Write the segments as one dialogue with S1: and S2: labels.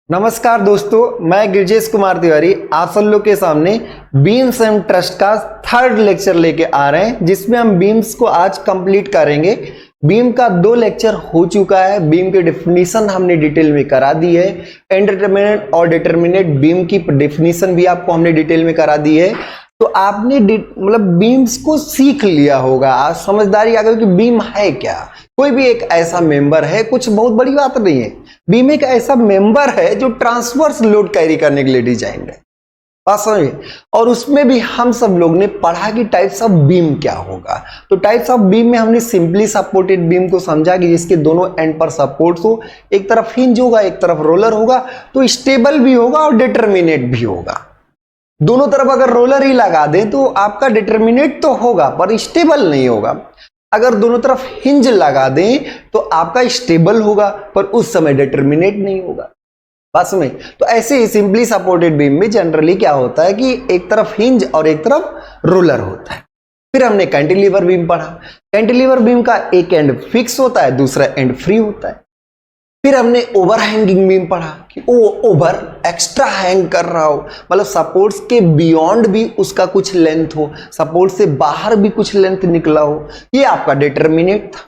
S1: नमस्कार दोस्तों, मैं गिरजेश कुमार तिवारी आप सब लोग के सामने बीम्स एंड ट्रस्ट का थर्ड लेक्चर लेके आ रहे हैं, जिसमें हम बीम्स को आज कंप्लीट करेंगे। बीम का 2 लेक्चर हो चुका है। बीम की डेफिनेशन हमने डिटेल में करा दी है। इनडिटरमिनेट और डिटरमिनेट बीम की डेफिनेशन भी आपको हमने डिटेल में करा दी है। तो आपने मतलब बीम्स को सीख लिया होगा, आज समझदारी आ गई कि बीम है क्या। कोई भी एक ऐसा मेंबर है, कुछ बहुत बड़ी बात नहीं है। बीम एक ऐसा मेंबर है जो ट्रांसवर्स लोड कैरी करने के लिए डिजाइन है, बात समझिए। और उसमें भी हम सब लोग ने पढ़ा कि टाइप्स ऑफ बीम क्या होगा। तो टाइप्स ऑफ बीम में हमने सिंपली सपोर्टेड बीम को समझा कि जिसके दोनों एंड पर सपोर्ट्स हो, एक तरफ हिंज होगा एक तरफ रोलर होगा, तो स्टेबल भी होगा और डिटरमिनेट भी होगा। दोनों तरफ अगर रोलर ही लगा दें तो आपका डिटरमिनेट तो होगा पर स्टेबल नहीं होगा। अगर दोनों तरफ हिंज लगा दें तो आपका स्टेबल होगा पर उस समय डिटरमिनेट नहीं होगा, बात समझ। तो ऐसे ही सिंपली सपोर्टेड बीम में जनरली क्या होता है कि एक तरफ हिंज और एक तरफ रोलर होता है। फिर हमने कैंटिलीवर बीम पढ़ा। कैंटिलीवर बीम का एक एंड फिक्स होता है, दूसरा एंड फ्री होता है। फिर हमने ओवर हैंगिंग बीम पढ़ा कि वो ओवर एक्स्ट्रा हैंग कर रहा हो, मतलब सपोर्ट्स के बियॉन्ड भी उसका कुछ लेंथ हो, सपोर्ट से बाहर भी कुछ लेंथ निकला हो, ये आपका डिटरमिनेट था।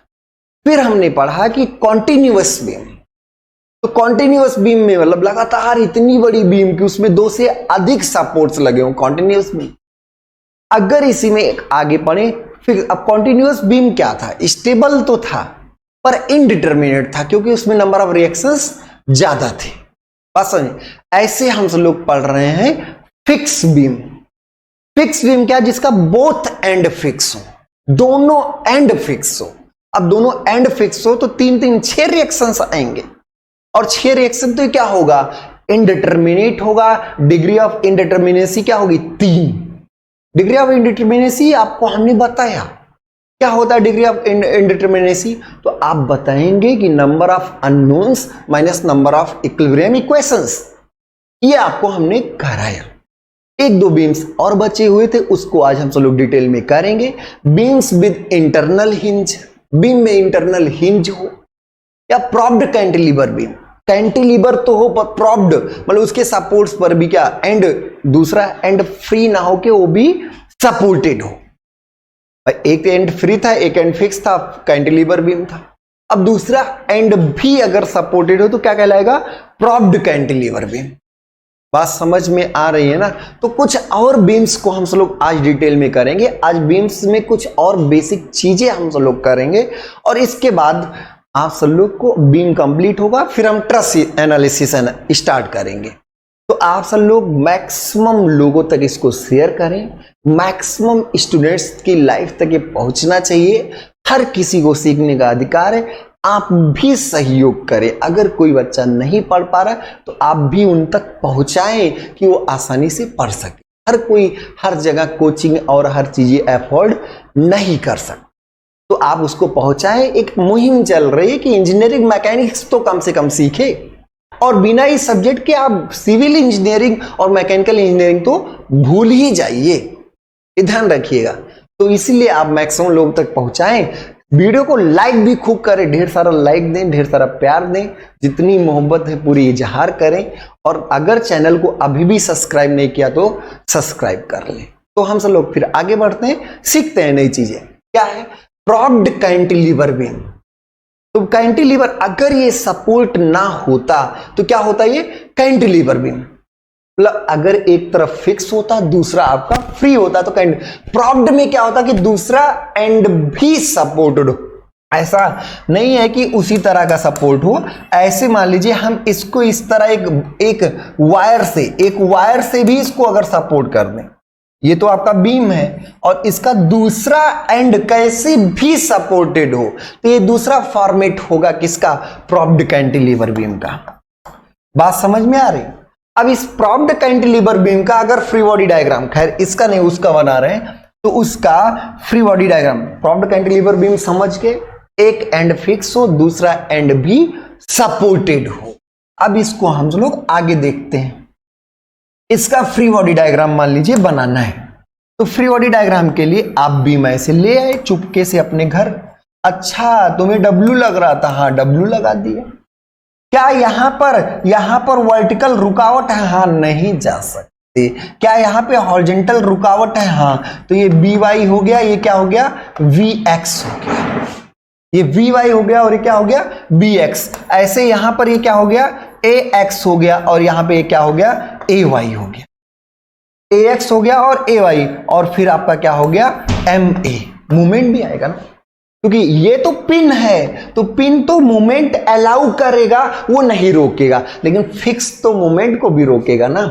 S1: फिर हमने पढ़ा कि कॉन्टिन्यूअस बीम। तो कॉन्टिन्यूअस बीम में मतलब लगातार इतनी बड़ी बीम कि उसमें 2 से अधिक सपोर्ट्स लगे हों, कॉन्टिन्यूअस बीम। अगर इसी में एक आगे पढ़े, फिर अब कॉन्टिन्यूअस बीम क्या था, स्टेबल तो था पर इनडिटरमिनेट था क्योंकि उसमें नंबर ऑफ रिएक्शंस ज्यादा थे, बात समझे। ऐसे हम सब लोग पढ़ रहे हैं फिक्स बीम। फिक्स बीम क्या, जिसका बोथ एंड फिक्स हो, दोनों एंड फिक्स हो। अब दोनों एंड फिक्स हो तो 6 रिएक्शंस आएंगे और 6 रिएक्शन तो क्या होगा, इनडिटरमिनेट होगा। डिग्री ऑफ इनडिटरमिनेसी क्या होगी, 3। डिग्री ऑफ इनडिटरमिनेसी आपको हमने बताया क्या होता है। डिग्री ऑफ इनडिटरमिनेसी तो आप बताएंगे कि number of unknowns minus number of equilibrium equations, ये आपको हमने कराया। 1-2 बीम्स और बचे हुए थे, उसको आज हम सब लोग डिटेल में करेंगे। Beams with internal hinge, beam में इंटरनल हिंज हो या प्रॉप्ड कैंटिलीवर बीम। कैंटिलीवर तो हो पर प्रॉप्ड मतलब उसके सपोर्ट्स पर भी क्या एंड, दूसरा एंड फ्री ना हो कि वो भी सपोर्टेड हो। एक एंड फ्री था, एक एंड फिक्स था, कैंटिलीवर बीम था। अब दूसरा एंड भी अगर सपोर्टेड हो तो क्या कहलाएगा, प्रॉप्ड कैंटिलीवर बीम। बात समझ में आ रही है ना। तो कुछ और बीम्स को हम सब लोग आज डिटेल में करेंगे। आज बीम्स में कुछ और बेसिक चीजें हम सब लोग करेंगे और इसके बाद आप सब लोग को बीम कंप्लीट होगा। फिर हम ट्रस्ट एनालिसिस स्टार्ट करेंगे। तो आप सब लोग मैक्सिमम लोगों तक इसको शेयर करें, मैक्सिमम स्टूडेंट्स की लाइफ तक ये पहुंचना चाहिए। हर किसी को सीखने का अधिकार है, आप भी सहयोग करें। अगर कोई बच्चा नहीं पढ़ पा रहा तो आप भी उन तक पहुंचाएं कि वो आसानी से पढ़ सके। हर कोई हर जगह कोचिंग और हर चीजें अफोर्ड नहीं कर सकता, तो आप उसको पहुंचाएं। एक मुहिम चल रही है कि इंजीनियरिंग मैकेनिक्स तो कम से कम सीखे, और बिना इस सब्जेक्ट के आप सिविल इंजीनियरिंग और मैकेनिकल इंजीनियरिंग तो भूल ही जाइए, ध्यान रखिएगा। तो इसीलिए आप मैक्सिमम लोग तक पहुंचाएं। वीडियो को लाइक भी खूब करें, ढेर सारा लाइक दें, ढेर सारा प्यार दें, जितनी मोहब्बत है पूरी इजहार करें। और अगर चैनल को अभी भी सब्सक्राइब नहीं किया तो सब्सक्राइब कर लें। तो हम सब लोग फिर आगे बढ़ते हैं, सीखते हैं नई चीजें। क्या है प्रॉप्ड कैंटिलीवर बीम। तो कैंटिलीवर अगर ये सपोर्ट ना होता तो क्या होता है, ये कैंटिलीवर बीम मतलब अगर एक तरफ फिक्स होता दूसरा आपका फ्री होता तो प्रॉप्ड में क्या होता कि दूसरा एंड भी सपोर्टेड हो। ऐसा नहीं है कि उसी तरह का सपोर्ट हो। ऐसे मान लीजिए हम इसको इस तरह एक वायर से भी इसको अगर सपोर्ट कर दें, ये तो आपका बीम है और इसका दूसरा एंड कैसे भी सपोर्टेड हो तो ये दूसरा फॉर्मेट होगा किसका, प्रॉप्ड कैंटिलीवर बीम का। बात समझ में आ रही। अब इस प्रॉप्ड कैंटिलीवर बीम का अगर फ्री बॉडी डायग्राम, खैर इसका नहीं उसका बना रहे हैं, तो उसका free body diagram propped cantilever beam समझ के एक एंड फिक्स हो दूसरा एंड भी सपोर्टेड हो। अब इसको हम लोग आगे देखते हैं। इसका फ्री बॉडी डायग्राम मान लीजिए बनाना है, तो फ्री बॉडी डायग्राम के लिए आप बीम ऐसे ले आए चुपके से अपने घर। अच्छा तुम्हें डब्लू लग रहा था, हाँ डब्लू लगा दिया। क्या यहां पर वर्टिकल रुकावट है? हाँ, नहीं जा सकते। क्या यहां पे हॉरिजॉन्टल रुकावट है? हाँ, तो ये बी वाई हो गया, ये क्या हो गया? वी एक्स हो गया। ये वी वाई हो गया और ये क्या हो गया? B X. ऐसे यहां पर ये क्या हो गया? ए एक्स हो गया और यहां पे ये क्या हो गया? ए वाई हो गया। ए एक्स हो गया और ए वाई, और फिर आपका क्या हो गया? M A. मूवमेंट भी आएगा ना, क्योंकि ये तो पिन है, तो पिन तो मूवमेंट अलाउ करेगा, वो नहीं रोकेगा, लेकिन फिक्स तो मूवमेंट को भी रोकेगा ना।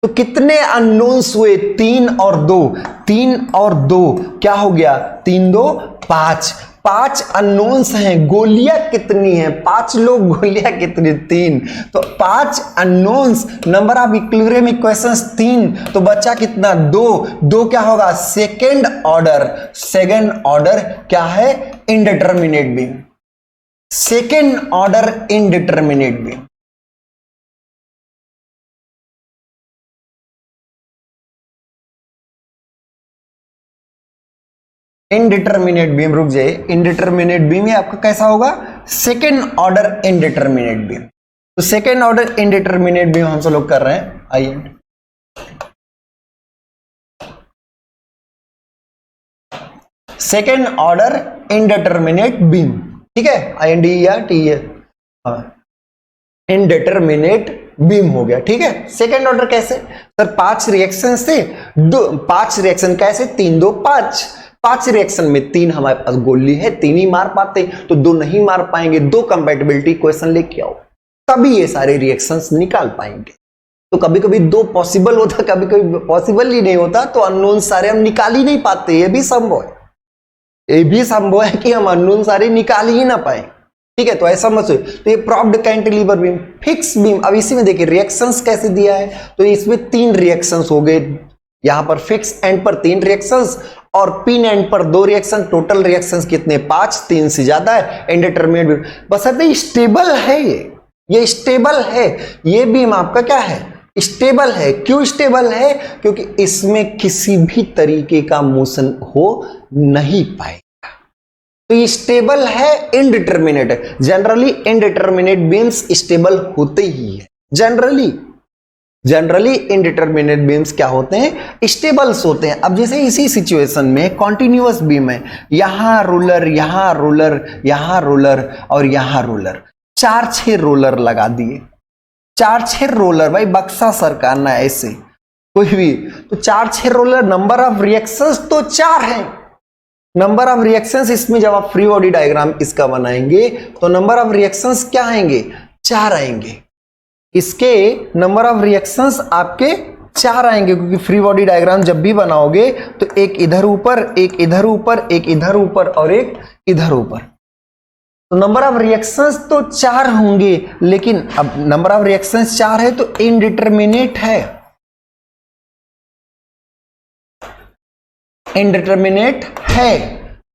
S1: तो कितने अननोन्स हुए? 3 और 2। 3 और 2 क्या हो गया? 3 2 5। 5 अननोन्स हैं। गोलियां कितनी हैं? 5 लोग, गोलियां कितनी? 3। तो 5 unknowns, number of equilibrium equations 3, तो बचा कितना? 2। 2 क्या होगा? Second order. सेकेंड ऑर्डर क्या है? Indeterminate beam. Second order indeterminate beam. Indeterminate beam, रुक जाइए, इनडिटरमिनेट बीम ये आपका कैसा होगा? Second order indeterminate beam. तो सेकेंड ऑर्डर इनडिटरमिनेट बीम हम सब लोग कर रहे हैं। आइए, सेकेंड ऑर्डर इनडिटरमिनेट बीम, ठीक है, IND या टी है, इनडिटरमिनेट बीम हो गया, ठीक है। सेकेंड ऑर्डर कैसे? सर 5 रिएक्शन थे, 5 रिएक्शन कैसे? 3 2 5। 5 रिएक्शन में 3 हमारे पास गोली है, 3 ही मार पाते, तो 2 नहीं मार पाएंगे। 2 कंपैटिबिलिटी इक्वेशन लेके आओ, तभी ये सारे रिएक्शंस निकाल पाएंगे। तो कभी कभी 2 पॉसिबल होता, कभी कभी पॉसिबल ही नहीं होता, तो अननोन सारे हम निकाल ही नहीं पाते। ये भी संभव है, ये भी संभव है कि हम अननोन सारे निकाल ही ना पाए, ठीक है। तो ऐसा मत सोचिए। तो ये propped cantilever beam, fix beam. अब इसी में देखिए रिएक्शंस कैसे दिया है, तो इसमें 3 रिएक्शंस हो गए। यहां पर फिक्स एंड पर 3 रिएक्शंस और पिन एंड पर 2 रिएक्शन। टोटल रिएक्शंस कितने? 5, 3 से ज्यादा है। इनडिटरमिनेट बीम, बशर्ते स्टेबल है, ये स्टेबल है। ये बीम आपका क्या है? स्टेबल है। क्यों स्टेबल है? क्योंकि इसमें किसी भी तरीके का मोशन हो नहीं पाएगा, तो ये स्टेबल है, इनडिटरमिनेट है। जनरली इनडिटरमिनेट बीम्स स्टेबल होते ही है। जनरली इनडिटरमिनेट बीम्स क्या होते हैं? स्टेबल्स होते हैं। अब जैसे इसी सिचुएशन में कॉन्टिन्यूअस बीम है, यहां रोलर, यहां रोलर, यहां रोलर और यहां रोलर, 4-6 रोलर लगा दिए। 4-6 रोलर, भाई बक्सा सरकाना है ऐसे कोई भी, तो 4-6 रोलर। नंबर ऑफ रिएक्शंस तो 4 है। नंबर ऑफ रिएक्शंस इसमें जब आप फ्री बॉडी डायग्राम इसका बनाएंगे तो नंबर ऑफ रिएक्शंस क्या आएंगे? 4 आएंगे। इसके नंबर ऑफ रिएक्शंस आपके 4 आएंगे, क्योंकि फ्री बॉडी डायग्राम जब भी बनाओगे तो एक इधर ऊपर, एक इधर ऊपर, एक इधर ऊपर और एक इधर ऊपर। तो नंबर ऑफ रिएक्शंस तो 4 होंगे, लेकिन अब नंबर ऑफ रिएक्शंस 4 है तो इनडिटरमिनेट है। इनडिटरमिनेट है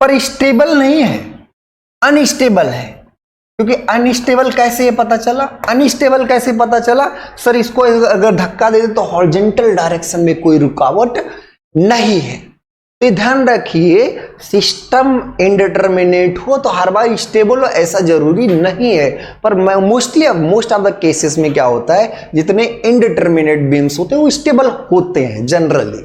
S1: पर स्टेबल नहीं है, अनस्टेबल है। क्योंकि अनस्टेबल कैसे ये पता चला? अनस्टेबल कैसे पता चला? सर इसको अगर धक्का दे दे तो हॉरिजॉन्टल डायरेक्शन में कोई रुकावट नहीं है। तो ध्यान रखिए, सिस्टम इनडिटरमिनेट हो तो हर बार स्टेबल हो ऐसा जरूरी नहीं है, पर मोस्ट ऑफ द केसेस में क्या होता है, जितने इनडिटरमिनेट बीम्स होते हैं वो स्टेबल होते हैं जनरली।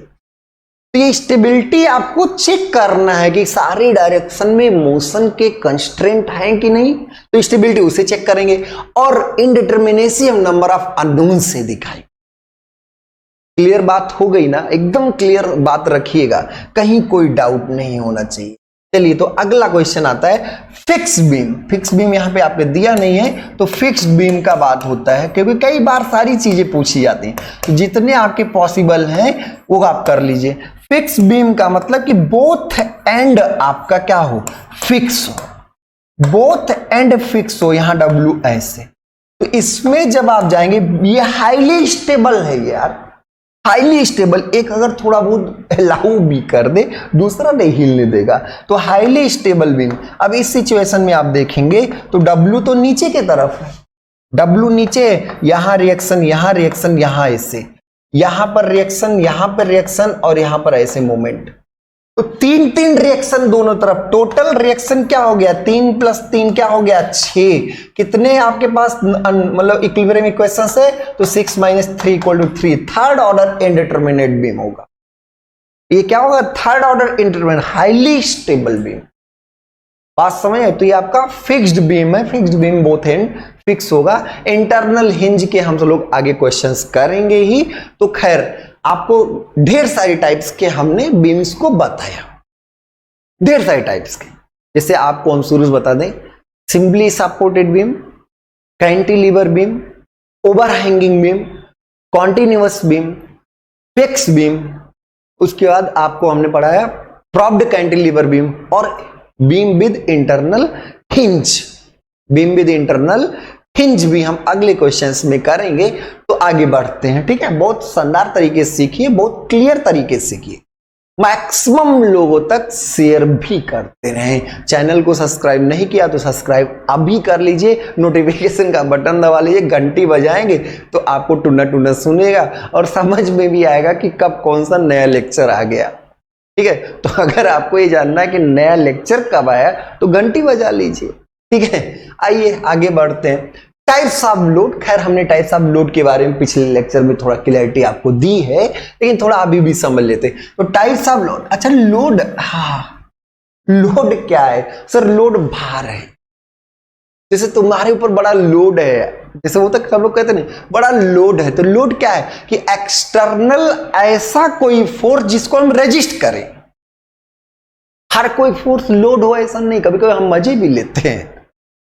S1: तो ये स्टेबिलिटी आपको चेक करना है कि सारी डायरेक्शन में मोशन के कंस्ट्रेंट हैं कि नहीं, तो स्टेबिलिटी उसे चेक करेंगे और इनडिटरमिनेसी हम नंबर ऑफ अननोन से दिखाएंगे। क्लियर बात हो गई ना? एकदम क्लियर बात रखिएगा, कहीं कोई डाउट नहीं होना चाहिए। चलिए, तो अगला क्वेश्चन आता है फिक्स बीम। फिक्स बीम यहां पे आपने दिया नहीं है, तो फिक्स बीम का बात होता है, क्योंकि कई बार सारी चीजें पूछी जाती हैं, तो जितने आपके पॉसिबल हैं वो आप कर लीजिए। फिक्स बीम का मतलब कि बोथ एंड आपका क्या हो? फिक्स हो, बोथ एंड फिक्स हो। यहां डब्ल्यू ऐसे, तो इसमें जब आप जाएंगे, ये हाईली स्टेबल है यार, हाईली स्टेबल। एक अगर थोड़ा बहुत अलाउ भी कर दे, दूसरा नहीं हिलने देगा, तो हाईली स्टेबल बीम। अब इस सिचुएशन में आप देखेंगे तो डब्ल्यू तो नीचे की तरफ है, डब्ल्यू नीचे, यहां रिएक्शन, यहां रिएक्शन, यहां ऐसे, यहां पर रिएक्शन, यहां पर रिएक्शन और यहां पर ऐसे मोमेंट। तो 3 रिएक्शन दोनों तरफ, टोटल रिएक्शन क्या हो गया 3 + 3 क्या हो गया 6। कितने आपके पास मतलब इक्विलिब्रियम इक्वेशंस है, तो 6 - 3 = 3। थर्ड ऑर्डर इंडिटरमिनेट बीम होगा। ये क्या होगा, third order indeterminate highly stable beam. बात समझ आए? तो ये आपका फिक्स्ड बीम है, fixed beam both and fix होगा। इंटरनल हिंज के हम लोग आगे क्वेश्चंस करेंगे ही। तो खैर आपको ढेर सारी टाइप्स के हमने बीम्स को बताया, ढेर सारे टाइप्स के। जैसे आपको हम शुरू बता दें, simply supported beam, cantilever beam, overhanging beam, continuous beam, fix beam. उसके बाद आपको हमने पढ़ाया प्रॉप्ड कैंटिलीवर बीम और beam with internal hinge. Beam with internal hinge भी हम अगले क्वेश्चंस में करेंगे। तो आगे बढ़ते हैं, ठीक है। बहुत शानदार तरीके से सीखिए, बहुत क्लियर तरीके से सीखिए, मैक्सिमम लोगों तक शेयर भी करते रहें। चैनल को सब्सक्राइब नहीं किया तो सब्सक्राइब अभी कर लीजिए, नोटिफिकेशन का बटन दबा लीजिए, घंटी बजाएंगे तो आपको टुना टुना सुनेगा और समझ में भी आएगा कि कब कौन सा नया लेक्चर आ गया, ठीक है। तो अगर आपको ये जानना है कि नया लेक्चर कब आया तो घंटी बजा लीजिए, ठीक है। आइए आगे बढ़ते हैं। टाइप्स ऑफ लोड, खैर हमने टाइप्स ऑफ लोड के बारे में पिछले लेक्चर में थोड़ा क्लैरिटी आपको दी है, लेकिन थोड़ा अभी भी समझ लेते हैं। तो टाइप्स ऑफ लोड, अच्छा लोड, हाँ लोड क्या है सर? लोड भार है। जैसे तुम्हारे ऊपर बड़ा लोड है, जैसे वो तक सब लोग कहते नहीं बड़ा लोड है, तो लोड क्या है कि एक्सटर्नल ऐसा कोई फोर्स जिसको हम रेजिस्ट करें। हर कोई फोर्स लोड हो ऐसा नहीं, कभी कभी हम मजे भी लेते हैं,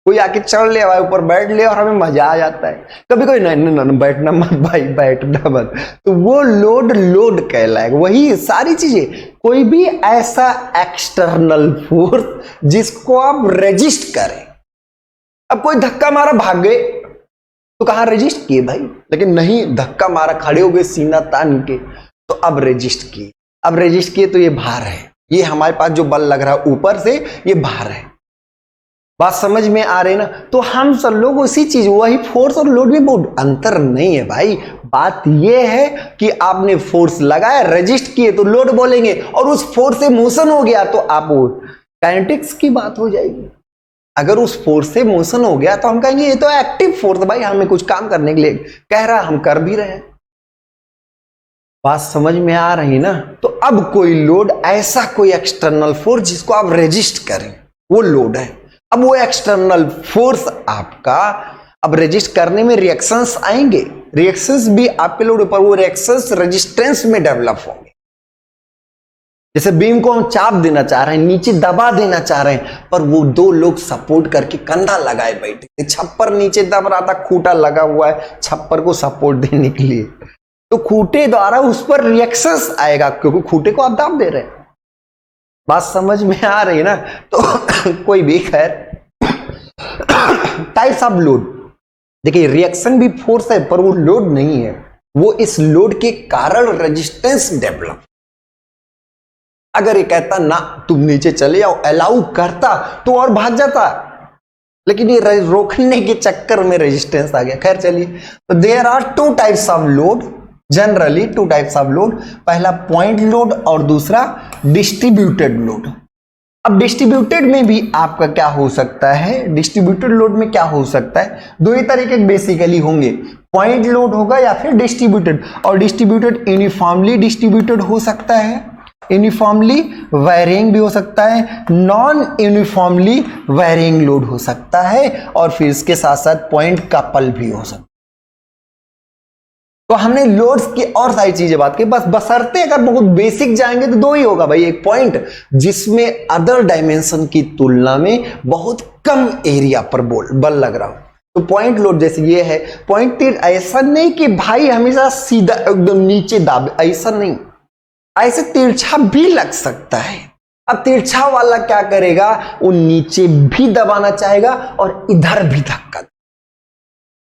S1: कोई आके चढ़ ले हमारे ऊपर बैठ ले और हमें मजा आ जाता है। कभी कोई नहीं बैठना मत भाई, बैठना मत, तो वो लोड कहलाएगा। वही सारी चीजें, कोई भी ऐसा एक्सटर्नल फोर्स जिसको आप रेजिस्ट करें। अब कोई धक्का मारा भाग गए तो कहां रेजिस्ट किए भाई, लेकिन नहीं, धक्का मारा खड़े हो गए सीना तान के तो अब रेजिस्ट किए। अब रेजिस्ट किए तो ये भार है, ये हमारे पास जो बल लग रहा है ऊपर से ये भार है। बात समझ में आ रही ना? तो हम सब लोग उसी चीज, वही फोर्स और लोड में बहुत अंतर नहीं है भाई। बात यह है कि आपने फोर्स लगाया, रेजिस्ट किए तो लोड बोलेंगे, और उस फोर्स से मोशन हो गया तो आप काइनेटिक्स की बात हो जाएगी। अगर उस फोर्स से मोशन हो गया तो हम कहेंगे ये तो एक्टिव फोर्स भाई, हमें कुछ काम करने के लिए कह रहा, हम कर भी रहे हैं। बात समझ में आ रही ना? तो अब कोई लोड, ऐसा कोई एक्सटर्नल फोर्स जिसको आप रेजिस्ट करें, वो लोड है। अब वो एक्सटर्नल फोर्स आपका, अब रेजिस्ट करने में रिएक्शंस आएंगे, रिएक्शंस भी आपके लोड ऊपर, वो रिएक्शंस रेजिस्टेंस में डेवलप होंगे। जैसे बीम को हम चाप देना चाह रहे हैं, नीचे दबा देना चाह रहे हैं, पर वो दो लोग सपोर्ट करके कंधा लगाए बैठे, छप्पर नीचे दब रहा था, खूंटा लगा हुआ है छप्पर को सपोर्ट देने के लिए, तो खूंटे द्वारा उस पर रिएक्शंस आएगा क्योंकि खूंटे को आप दाब दे रहे हैं। बात समझ में आ रही ना? तो कोई भी, खैर टाइप्स ऑफ लोड, देखिए रिएक्शन भी फोर्स है पर वो लोड नहीं है, वो इस लोड के कारण रेजिस्टेंस डेवलप। अगर ये कहता ना तुम नीचे चले जाओ, अलाउ करता तो और भाग जाता, लेकिन ये रोकने के चक्कर में रेजिस्टेंस आ गया। खैर चलिए, तो there are two types of load, generally two types of load, पहला पॉइंट लोड और दूसरा डिस्ट्रीब्यूटेड लोड। अब डिस्ट्रीब्यूटेड में भी आपका क्या हो सकता है, डिस्ट्रीब्यूटेड लोड में क्या हो सकता है, दो ही तरीके बेसिकली होंगे, पॉइंट लोड होगा या फिर डिस्ट्रीब्यूटेड। और डिस्ट्रीब्यूटेड यूनिफॉर्मली डिस्ट्रीब्यूटेड हो सकता है, यूनिफॉर्मली वेरिंग भी हो सकता है, नॉन यूनिफॉर्मली वेरिंग लोड हो सकता है, और फिर इसके साथ साथ पॉइंट कपल भी हो सकता है। तो हमने लोड्स की और सारी चीजें बात की, बस बशर्ते अगर बहुत बेसिक जाएंगे तो दो ही होगा भाई, एक पॉइंट जिसमें अदर डायमेंशन की तुलना में बहुत कम एरिया पर बल लग रहा हो, तो पॉइंट लोड जैसे ये है। पॉइंट तीर ऐसा नहीं कि भाई हमेशा सीधा एकदम नीचे दाब, ऐसा नहीं, ऐसे तिरछा भी लग सकता है। अब तिरछा वाला क्या करेगा, वो नीचे भी दबाना चाहेगा और इधर भी धक्का।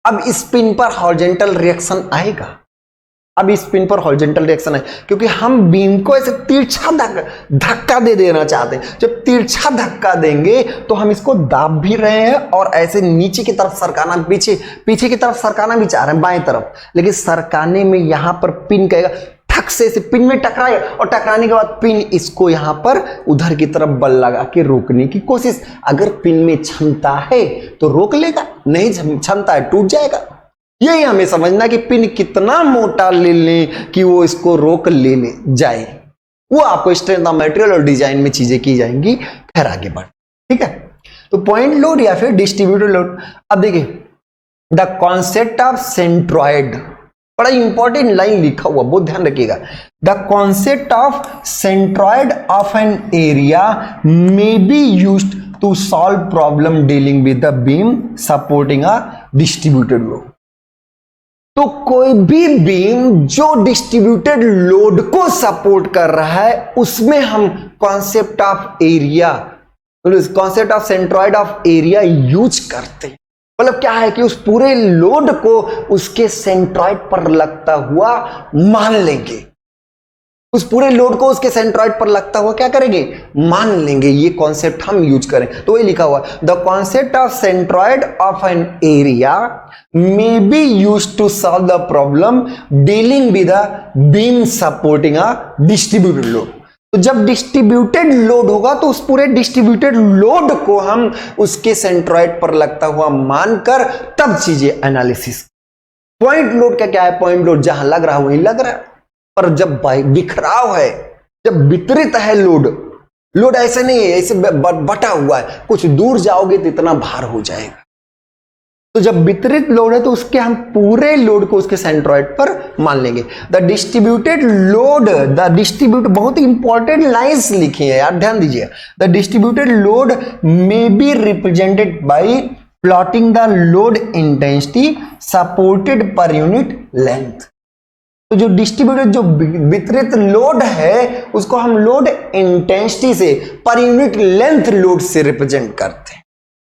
S1: अब इस पिन पर हॉरिजॉन्टल रिएक्शन आएगा, अब इस पिन पर हॉरिजॉन्टल रिएक्शन है क्योंकि हम बीम को ऐसे तिरछा धक्का दे देना चाहते हैं। जब तिरछा धक्का देंगे तो हम इसको दाब भी रहे हैं और ऐसे नीचे की तरफ सरकाना, पीछे की तरफ सरकाना भी चाह रहे हैं बाएं तरफ, लेकिन सरकाने में यहां पर पिन कहेगा ठक से पिन में टकराए और टकराने के बाद पिन इसको यहां पर उधर की तरफ बल लगा के रोकने की कोशिश। अगर पिन में क्षमता है तो रोक लेगा, नहीं क्षमता है टूट जाएगा। यही हमें समझना कि पिन कितना मोटा ले लें कि वो इसको रोक ले जाए। वो आपको स्ट्रेंथ ऑफ मटेरियल और डिजाइन में चीजें की जाएंगी। खैर आगे बढ़, ठीक है। तो पॉइंट लोड या फिर डिस्ट्रीब्यूटेड लोड। अब देखिए द कॉन्सेप्ट ऑफ सेंट्रॉइड, बड़ा इंपॉर्टेंट लाइन लिखा हुआ, बहुत ध्यान रखिएगा। The concept of centroid of an area may be used to solve problem dealing with the beam supporting a distributed load. तो कोई भी बीम जो डिस्ट्रीब्यूटेड लोड को सपोर्ट कर रहा है उसमें हम concept of area, concept of centroid of area use करते हैं। मतलब क्या है कि उस पूरे लोड को उसके सेंट्रॉइड पर लगता हुआ मान लेंगे, उस पूरे लोड को उसके सेंट्रॉइड पर लगता हुआ क्या करेंगे, मान लेंगे। ये कॉन्सेप्ट हम यूज करें तो वही लिखा हुआ, the concept of centroid of an area may be used to solve the problem dealing with a beam supporting a distributed load. तो जब डिस्ट्रीब्यूटेड लोड होगा तो उस पूरे डिस्ट्रीब्यूटेड लोड को हम उसके सेंट्रॉइड पर लगता हुआ मानकर तब चीजें एनालिसिस। पॉइंट लोड का क्या है, पॉइंट लोड जहां लग रहा है वहीं लग रहा है, पर जब बिखराव है, जब वितरित है लोड, लोड ऐसे नहीं है ऐसे बटा हुआ है, कुछ दूर जाओगे तो इतना भार हो जाएगा। तो जब वितरित लोड है तो उसके हम पूरे लोड को उसके सेंट्रॉइड पर मान लेंगे। The distributed load, the distribute, बहुत इंपॉर्टेंट लाइंस लिखी है यार, ध्यान दीजिए। The distributed load may be represented by plotting the load intensity supported पर यूनिट लेंथ। तो जो डिस्ट्रीब्यूटेड, जो वितरित लोड है उसको हम लोड इंटेंसिटी से, पर यूनिट लेंथ लोड से रिप्रेजेंट करते हैं,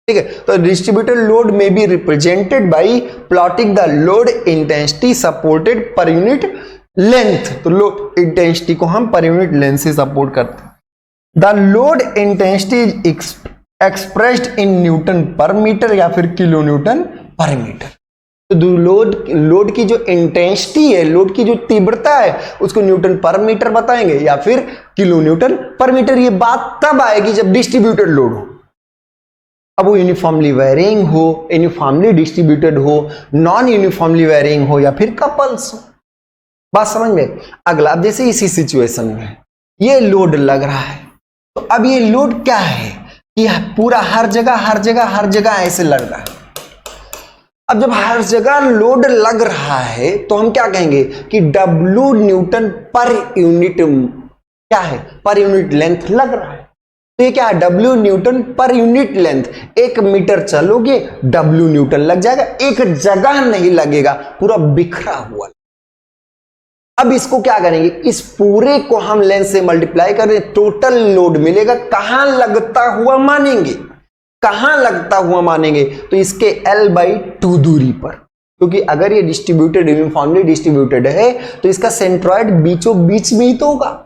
S1: ठीक है। तो डिस्ट्रीब्यूटेड लोड में be represented by plotting the load intensity supported पर यूनिट लेंथ। तो लोड इंटेंसिटी को हम पर यूनिट लेंथ से सपोर्ट करते हैं। The load intensity is expressed in newton पर मीटर या फिर किलो न्यूटन पर मीटर। तो लोड की जो इंटेंसिटी है, लोड की जो तीव्रता है उसको न्यूटन पर मीटर बताएंगे या फिर किलो न्यूटन पर मीटर। ये बात तब आएगी जब डिस्ट्रीब्यूटेड लोड हो। अब वो यूनिफॉर्मली वेरिंग हो, यूनिफॉर्मली डिस्ट्रीब्यूटेड हो, नॉन यूनिफॉर्मली वेरिंग हो या फिर कपल्स हो। बात समझ में। अगला, अब जैसे इसी सिचुएशन में ये लोड लग रहा है, तो अब ये लोड क्या है कि पूरा हर जगह ऐसे लग रहा है। अब जब हर जगह लोड लग रहा है तो हम क्या कहेंगे कि W न्यूटन पर यूनिट क्या है, पर यूनिट लेंथ लग रहा है। तो ये क्या है, W न्यूटन पर यूनिट लेंथ। 1 मीटर चलोगे W न्यूटन लग जाएगा, एक जगह नहीं लगेगा, पूरा बिखरा हुआ। अब इसको क्या करेंगे, इस पूरे को हम लेंथ से मल्टीप्लाई करें, टोटल लोड मिलेगा। कहां लगता हुआ मानेंगे, कहां लगता हुआ मानेंगे, तो इसके L/2 दूरी पर, क्योंकि अगर ये डिस्ट्रीब्यूटेड, यूनिफॉर्मली डिस्ट्रीब्यूटेड है तो इसका सेंट्रॉइड बीचों बीच में ही तो होगा।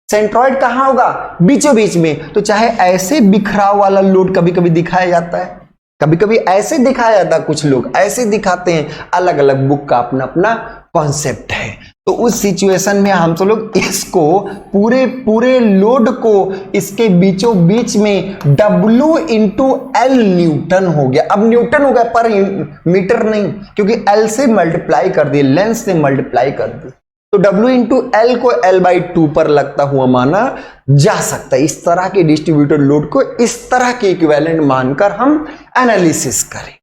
S1: सेंट्रॉइड कहां होगा, बीचों बीच में। तो चाहे ऐसे बिखराव वाला लोड कभी कभी दिखाया जाता है, कभी कभी ऐसे दिखाया जाता है, कुछ लोग ऐसे दिखाते हैं, अलग अलग बुक का अपना अपना कॉन्सेप्ट है। तो उस सिचुएशन में हम सब लोग इसको पूरे लोड को इसके बीचों बीच में W इंटू L न्यूटन हो गया। अब न्यूटन हो गया, पर मीटर नहीं, क्योंकि L से मल्टीप्लाई कर दिए, लेंथ से मल्टीप्लाई कर दिए। तो W इंटू L को L/2 पर लगता हुआ माना जा सकता है। इस तरह के डिस्ट्रीब्यूटेड लोड को इस तरह के इक्विवेलेंट मानकर हम एनालिसिस करें।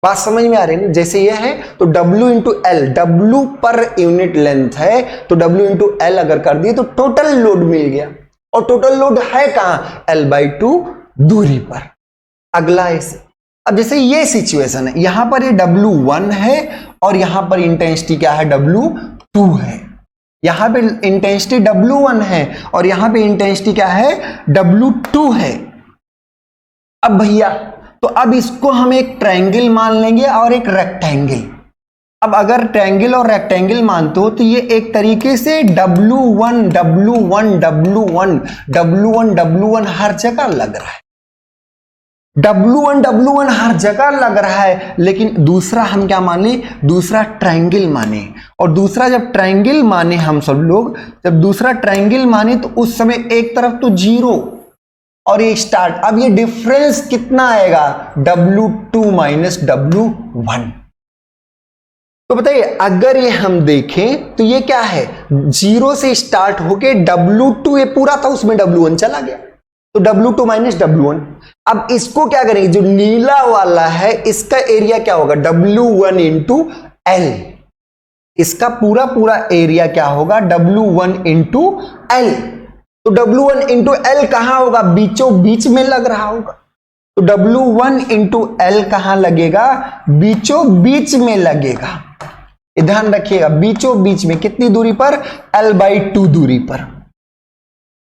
S1: बात समझ में आ रही है। जैसे ये है तो W इंटू L, W पर यूनिट लेंथ है तो W इंटू L अगर कर दिए तो टोटल लोड मिल गया, और टोटल लोड है कहां, L/2 दूरी पर। अगला ऐसे, अब जैसे ये सिचुएशन है, यहां पर ये W1 है और यहां पर इंटेंसिटी क्या है, W2 है। यहां पे इंटेंसिटी W1 है और यहां पे इंटेंसिटी क्या है, W2 है। अब भैया तो अब इसको हम एक ट्रायंगल मान लेंगे और एक रेक्टेंगल। अब अगर ट्रायंगल और रेक्टेंगल मानते हो तो ये एक तरीके से W1 W1 W1 W1 W1 हर जगह लग रहा है। W1 हर जगह लग रहा है, लेकिन दूसरा हम क्या माने, दूसरा ट्रायंगल माने। और दूसरा जब ट्रायंगल माने हम सब लोग, जब दूसरा ट्रायंगल माने तो उस समय एक तरफ तो 0 और ये स्टार्ट। अब ये डिफरेंस कितना आएगा, W2 माइनस W1। तो बताइए अगर ये हम देखें तो ये क्या है, 0 से स्टार्ट होके W2 ये पूरा था, उसमें W1 चला गया, तो W2 माइनस W1। अब इसको क्या करेंगे, जो नीला वाला है इसका एरिया क्या होगा, W1 इंटू L। इसका पूरा पूरा एरिया क्या होगा, W1 इंटू L। तो W1 इंटू L कहां होगा, बीचों बीच में लग रहा होगा। तो W1 इंटू L कहां लगेगा, बीचों बीच में लगेगा। ध्यान रखिएगा, बीचों बीच में कितनी दूरी पर, L/2 दूरी पर।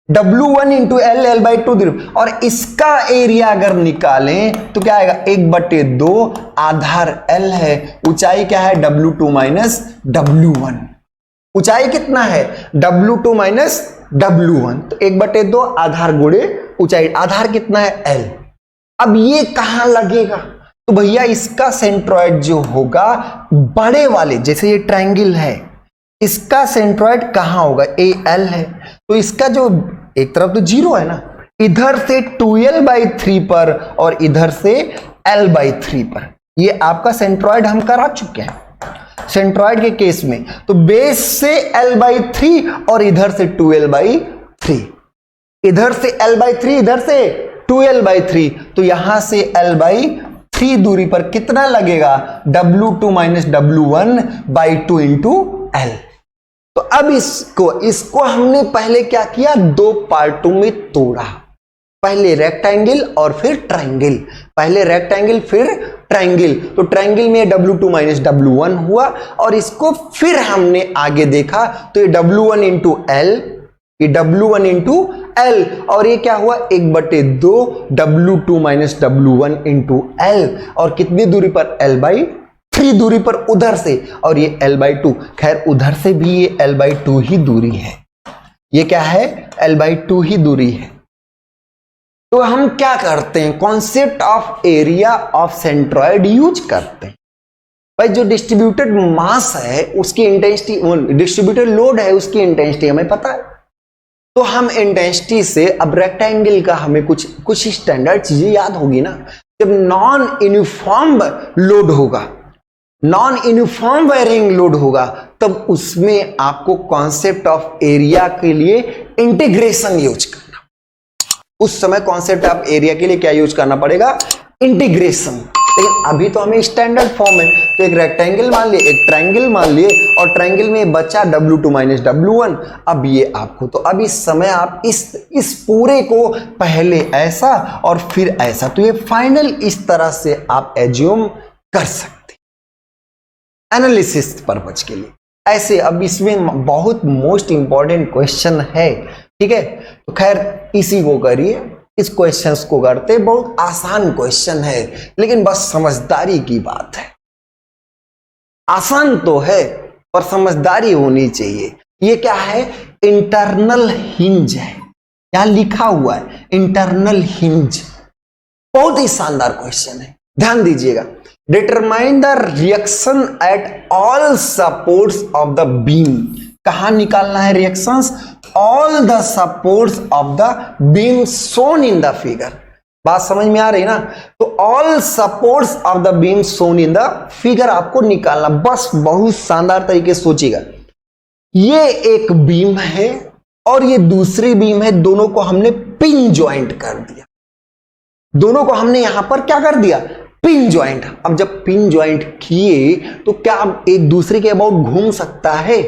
S1: W1 इंटू L, L/2 दूरी। और इसका एरिया अगर निकालें तो क्या आएगा, 1/2 आधार L है, ऊंचाई क्या है, W2 माइनस W1। ऊंचाई कितना है, W2 माइनस W1, तो 1/2 आधार गुणे ऊंचाई, आधार कितना है L। अब ये कहां लगेगा, तो भैया इसका सेंट्रॉइड जो होगा बड़े वाले, जैसे ये ट्रायंगल है, इसका सेंट्रॉइड कहां होगा, AL है, तो इसका जो एक तरफ तो 0 है ना, इधर से 2L/3 पर और इधर से L/3 पर। ये आपका सेंट्रॉइड हम करा चुके हैं सेंट्रॉइड के केस में। तो बेस से L/3 और इधर से 2L/3, इधर से L/3 इधर से 2L/3, तो यहां से L/3 दूरी पर कितना लगेगा, W2 minus W1/2 into L। तो अब इसको हमने पहले क्या किया, 2 पार्टों में तोड़ा, पहले रेक्टेंगल और फिर ट्रायंगल, पहले रेक्टेंगल फिर ट्रायंगल। तो ट्रायंगल में W2 माइनस W1 हुआ, और इसको फिर हमने आगे देखा तो ये W1 इंटू L, ये W1 इंटू L, और ये क्या हुआ, 1/2 W2 minus W1 into L, और कितनी दूरी पर, L/3 दूरी पर उधर से, और ये L/2। खैर उधर से भी ये L/2 ही दूरी है, ये क्या है, L/2 ही दूरी है। तो हम क्या करते हैं, concept of area of centroid use करते हैं। भाई जो डिस्ट्रीब्यूटेड मास है उसकी इंटेंसिटी, डिस्ट्रीब्यूटेड लोड है उसकी इंटेंसिटी हमें पता है, तो हम इंटेंसिटी से, अब रेक्टेंगल का हमें कुछ स्टैंडर्ड चीजें याद होगी ना। जब नॉन यूनिफॉर्म लोड होगा, नॉन यूनिफॉर्म वेरिंग लोड होगा, तब उसमें आपको कॉन्सेप्ट ऑफ एरिया के लिए इंटीग्रेशन यूज करना। उस समय कॉन्सेप्ट ऑफ एरिया के लिए क्या यूज करना पड़ेगा, इंटीग्रेशन। लेकिन अभी तो हमें स्टैंडर्ड फॉर्म है, तो एक रेक्टेंगल मान लिए, एक ट्रायंगल मान लिए, और ट्रायंगल में बचा W2 माइनस W1। अब ये आपको, तो अब इस समय आप इस पूरे को पहले ऐसा और फिर ऐसा, तो ये फाइनल इस तरह से आप एज्यूम कर सकते एनालिसिस पर्पज के लिए ऐसे। अब इसमें बहुत मोस्ट इंपॉर्टेंट क्वेश्चन है, ठीक है, तो खैर इसी को करिए, इस क्वेश्चंस को करते, बहुत आसान क्वेश्चन है, लेकिन बस समझदारी की बात है। आसान तो है पर समझदारी होनी चाहिए। ये क्या है, इंटरनल हिंज है, यहां लिखा हुआ है इंटरनल हिंज। बहुत ही शानदार क्वेश्चन है, ध्यान दीजिएगा। Determine the reaction at all supports of the beam. कहां निकालना है reactions, all the supports of the beam shown in the figure. बात समझ में आ रही ना, तो all supports of the beam shown in the figure आपको निकालना, बस बहुत शानदार तरीके से सोचिएगा। ये एक बीम है और ये दूसरी बीम है, दोनों को हमने पिन ज्वाइंट कर दिया, दोनों को हमने यहां पर क्या कर दिया, पिन ज्वाइंट। अब जब पिन ज्वाइंट किए तो क्या एक दूसरे के अबाउट घूम सकता है,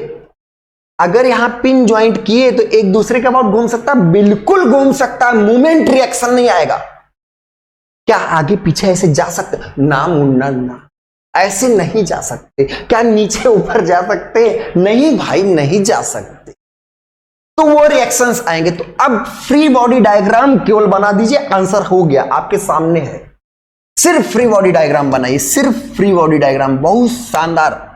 S1: अगर यहां पिन ज्वाइंट किए तो एक दूसरे के अबाउट घूम सकता है, बिल्कुल घूम सकता है, मूवमेंट रिएक्शन नहीं आएगा। क्या आगे पीछे ऐसे जा सकते, ना मुन्ना ना, ऐसे नहीं जा सकते। क्या नीचे ऊपर जा सकते, नहीं भाई नहीं जा सकते, तो वो रिएक्शंस आएंगे। तो अब फ्री बॉडी डायग्राम केवल बना दीजिए, आंसर हो गया, आपके सामने है। सिर्फ फ्री बॉडी डायग्राम बनाइए, सिर्फ फ्री बॉडी डायग्राम, बहुत शानदार।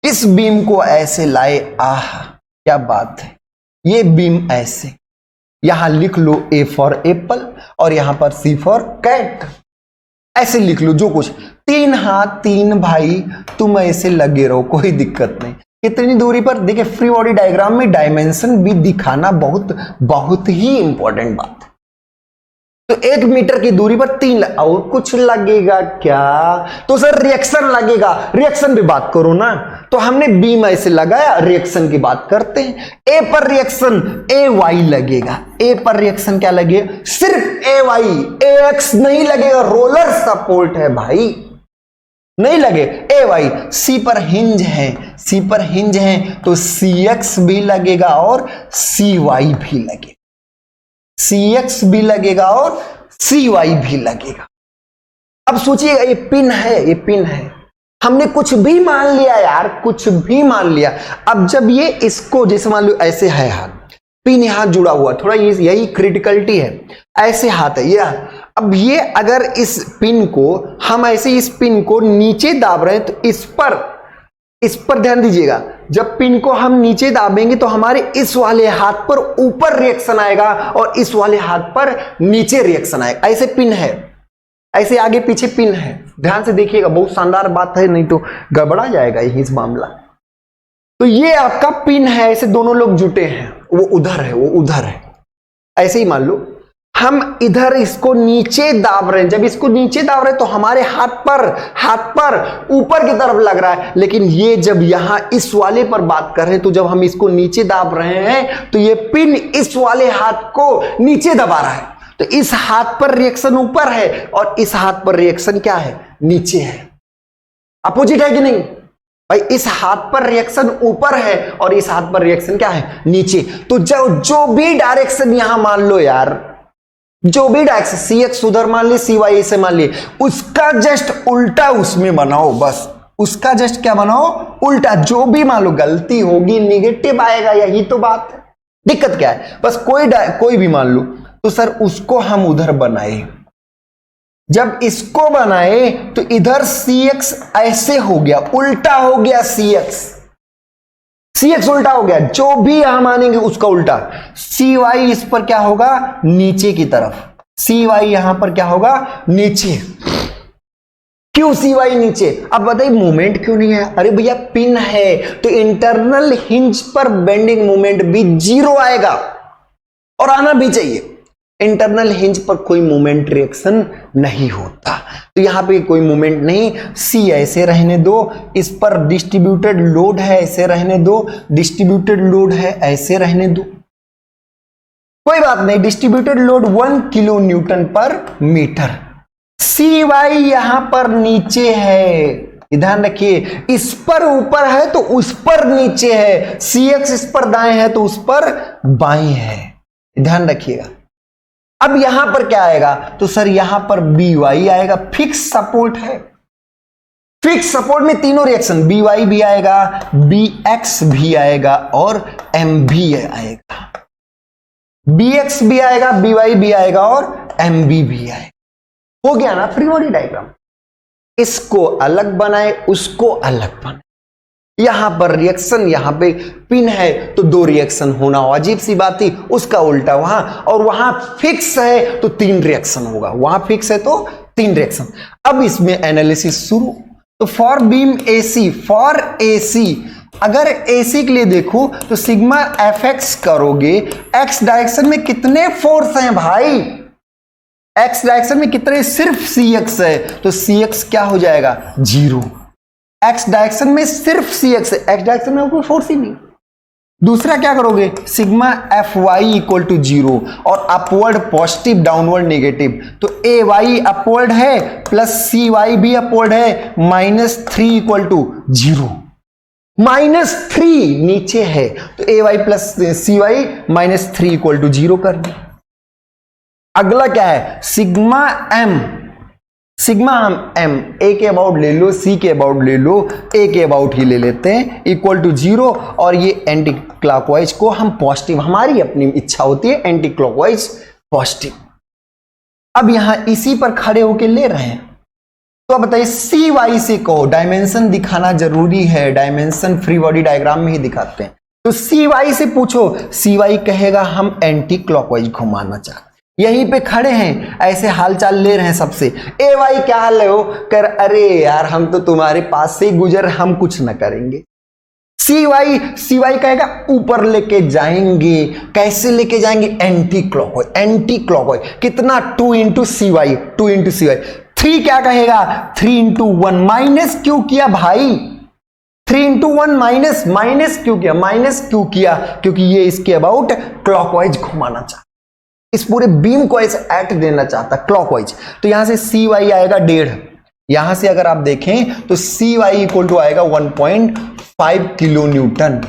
S1: इस बीम को ऐसे लाए, आह क्या बात है, ये बीम ऐसे, यहां लिख लो A फॉर एप्पल और यहां पर C फॉर कैट, ऐसे लिख लो जो कुछ। 3 हाथ 3 भाई, तुम ऐसे लगे रहो, कोई दिक्कत नहीं। कितनी दूरी पर, देखिए फ्री बॉडी डायग्राम में डायमेंशन भी दिखाना बहुत ही इंपॉर्टेंट बात है। तो 1 मीटर की दूरी पर 3 और कुछ लगेगा क्या? तो सर रिएक्शन लगेगा, रिएक्शन भी बात करो ना। तो हमने बीम ऐसे लगाया, रिएक्शन की बात करते हैं। ए पर रिएक्शन AY लगेगा, ए पर रिएक्शन क्या लगेगा? सिर्फ AY, AX नहीं लगेगा, रोलर सपोर्ट है भाई, नहीं लगे AY। सी पर हिंज है, सी पर हिंज है तो CX भी लगेगा और CY भी लगेगा, CX भी लगेगा और CY भी लगेगा। अब सोचिएगा ये पिन है, ये पिन है, हमने कुछ भी मान लिया यार, कुछ भी मान लिया। अब जब ये इसको जैसे मान लो ऐसे है हाथ, पिन यहां जुड़ा हुआ, थोड़ा यही क्रिटिकलिटी है, ऐसे हाथ है ये। अब ये अगर इस पिन को हम ऐसे इस पिन को नीचे दाब रहे हैं तो इस पर ध्यान दीजिएगा, जब पिन को हम नीचे दाबेंगे तो हमारे इस वाले हाथ पर ऊपर रिएक्शन आएगा और इस वाले हाथ पर नीचे रिएक्शन आएगा। ऐसे पिन है, ऐसे आगे पीछे पिन है, ध्यान से देखिएगा, बहुत शानदार बात है, नहीं तो गड़बड़ा जाएगा यही इस मामला। तो ये आपका पिन है, ऐसे दोनों लोग जुटे हैं, वो उधर है, वो उधर है। ऐसे ही मान लो हम इधर इसको नीचे दाब रहे हैं, जब इसको नीचे दाब रहे हैं तो हमारे हाथ पर ऊपर की तरफ लग रहा है, लेकिन ये जब यहां इस वाले पर बात कर रहे हैं तो जब हम इसको नीचे दाब रहे हैं तो ये पिन इस वाले हाथ को नीचे दबा रहा है, तो इस हाथ पर रिएक्शन ऊपर है और इस हाथ पर रिएक्शन क्या है? नीचे है। अपोजिट है कि नहीं भाई? इस हाथ पर रिएक्शन ऊपर है और इस हाथ पर रिएक्शन क्या है? नीचे। तो जो भी डायरेक्शन यहां मान लो यार, जो भी डायरेक्शन, CX उधर मान ली, CY से मान ली, उसका जस्ट उल्टा उसमें बनाओ, बस उसका जस्ट क्या बनाओ? उल्टा। जो भी मान लो गलती होगी निगेटिव आएगा, यही तो बात है। दिक्कत क्या है? बस कोई भी मान लो, तो सर उसको हम उधर बनाए, जब इसको बनाए तो इधर CX ऐसे हो गया, उल्टा हो गया, CX उल्टा हो गया, जो भी यहां मानेंगे उसका उल्टा। CY इस पर क्या होगा? नीचे की तरफ। CY यहां पर क्या होगा? नीचे। क्यों CY नीचे? अब बताइए मूवमेंट क्यों नहीं है? अरे भैया पिन है तो इंटरनल हिंज पर बेंडिंग मूवमेंट भी 0 आएगा और आना भी चाहिए। इंटरनल हिंज पर कोई मूवमेंट रिएक्शन नहीं होता, तो यहां पे कोई मूवमेंट नहीं। C ऐसे रहने दो, इस पर डिस्ट्रीब्यूटेड लोड है, ऐसे रहने दो, डिस्ट्रीब्यूटेड लोड है, ऐसे रहने दो, कोई बात नहीं। डिस्ट्रीब्यूटेड लोड 1 किलो न्यूटन पर मीटर। CY यहां पर नीचे है, ध्यान रखिए, इस पर ऊपर है तो उस पर नीचे है, CX इस पर दाएं है तो उस पर बाएं है, ध्यान रखिएगा। अब यहां पर क्या आएगा? तो सर यहां पर BY आएगा, फिक्स सपोर्ट है। फिक्स सपोर्ट में तीनों रिएक्शन, BY भी आएगा, BX भी आएगा और MB आएगा। BX भी आएगा, BY भी आएगा और MB भी आएगा। हो गया ना फ्री बॉडी डायग्राम? इसको अलग बनाए, उसको अलग बनाए। यहां पर रिएक्शन, यहां पे पिन है तो 2 रिएक्शन होना अजीब सी बात थी, उसका उल्टा वहां, और वहां फिक्स है तो 3 रिएक्शन होगा, वहां फिक्स है तो 3 रिएक्शन। अब इसमें एनालिसिस शुरू। तो for beam AC, for AC अगर AC के लिए देखो तो सिग्मा FX करोगे, X डायरेक्शन में कितने फोर्स हैं भाई? X डायरेक्शन में कितने? सिर्फ CX है, तो CX क्या हो जाएगा? 0। X डायरेक्शन में सिर्फ CX है, X डायरेक्शन में कोई फोर्स ही नहीं। दूसरा क्या करोगे? सिग्मा FY इक्वल टू 0 और अपवर्ड पॉजिटिव, डाउनवर्ड नेगेटिव, तो AY अपवर्ड है प्लस CY भी अपवर्ड है, -3 इक्वल टू 0। -3 नीचे है तो AY plus CY -3 equal to 0 कर दी। अगला क्या है? सिग्मा M, सिग्मा हम M A के अबाउट ले लो, C के अबाउट ले लो, A के अबाउट ही ले लेते हैं, इक्वल टू 0, और ये एंटी क्लॉकवाइज को हम पॉजिटिव, हमारी अपनी इच्छा होती है एंटी क्लॉकवाइज पॉजिटिव। अब यहां इसी पर खड़े होके ले रहे हैं, तो अब बताइए CY से कहो, डायमेंशन दिखाना जरूरी है, डायमेंशन फ्री बॉडी डायग्राम में ही दिखाते हैं। तो सी वाई से पूछो, सी वाई कहेगा हम एंटी क्लॉकवाइज घुमाना चाहते, यहीं पे खड़े हैं, ऐसे हालचाल ले रहे हैं सबसे। ए वाई क्या हाल है हो कर, अरे यार हम तो तुम्हारे पास से ही गुजर, हम कुछ ना करेंगे। सी वाई कहेगा ऊपर लेके जाएंगे, कैसे लेके जाएंगे, एंटी क्लॉकवाइज, एंटी क्लॉकवाइज। कितना, 2 into C Y, 2 into C Y. 3 क्या कहेगा, 3 इंटू 1, माइनस क्यों किया भाई, 3 इंटू 1 माइनस, माइनस क्यों किया, माइनस क्यों किया, क्योंकि ये इसके अबाउट क्लॉकवाइज घुमाना चाहता, इस पूरे बीम को ऐसे एट देना चाहता क्लॉकवाइज। तो यहां से सी वाई आएगा 1.5, यहां से अगर आप देखें तो सी वाई इक्वल टू आएगा 1.5 किलो न्यूटन।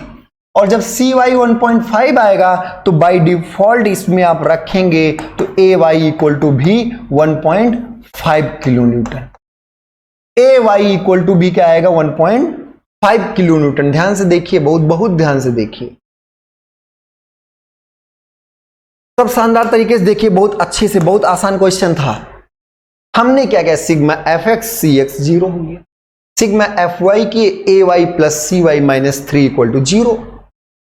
S1: और जब सी वाई 1.5 आएगा तो बाय डिफॉल्ट इसमें आप रखेंगे तो ए वाई इक्वल टू भी 1.5 kilo newton. A Y equal to भी क्या आएगा, 1.5 किलो न्यूटन। ध्यान से देखिए, बहुत ध्यान से देखिए, सब शानदार तरीके से देखिए, बहुत अच्छे से, बहुत आसान क्वेश्चन था। हमने क्या किया, sigma F X C X 0 हो गया, सिग्मा एफ वाई की A Y plus C Y minus 3 equal to 0।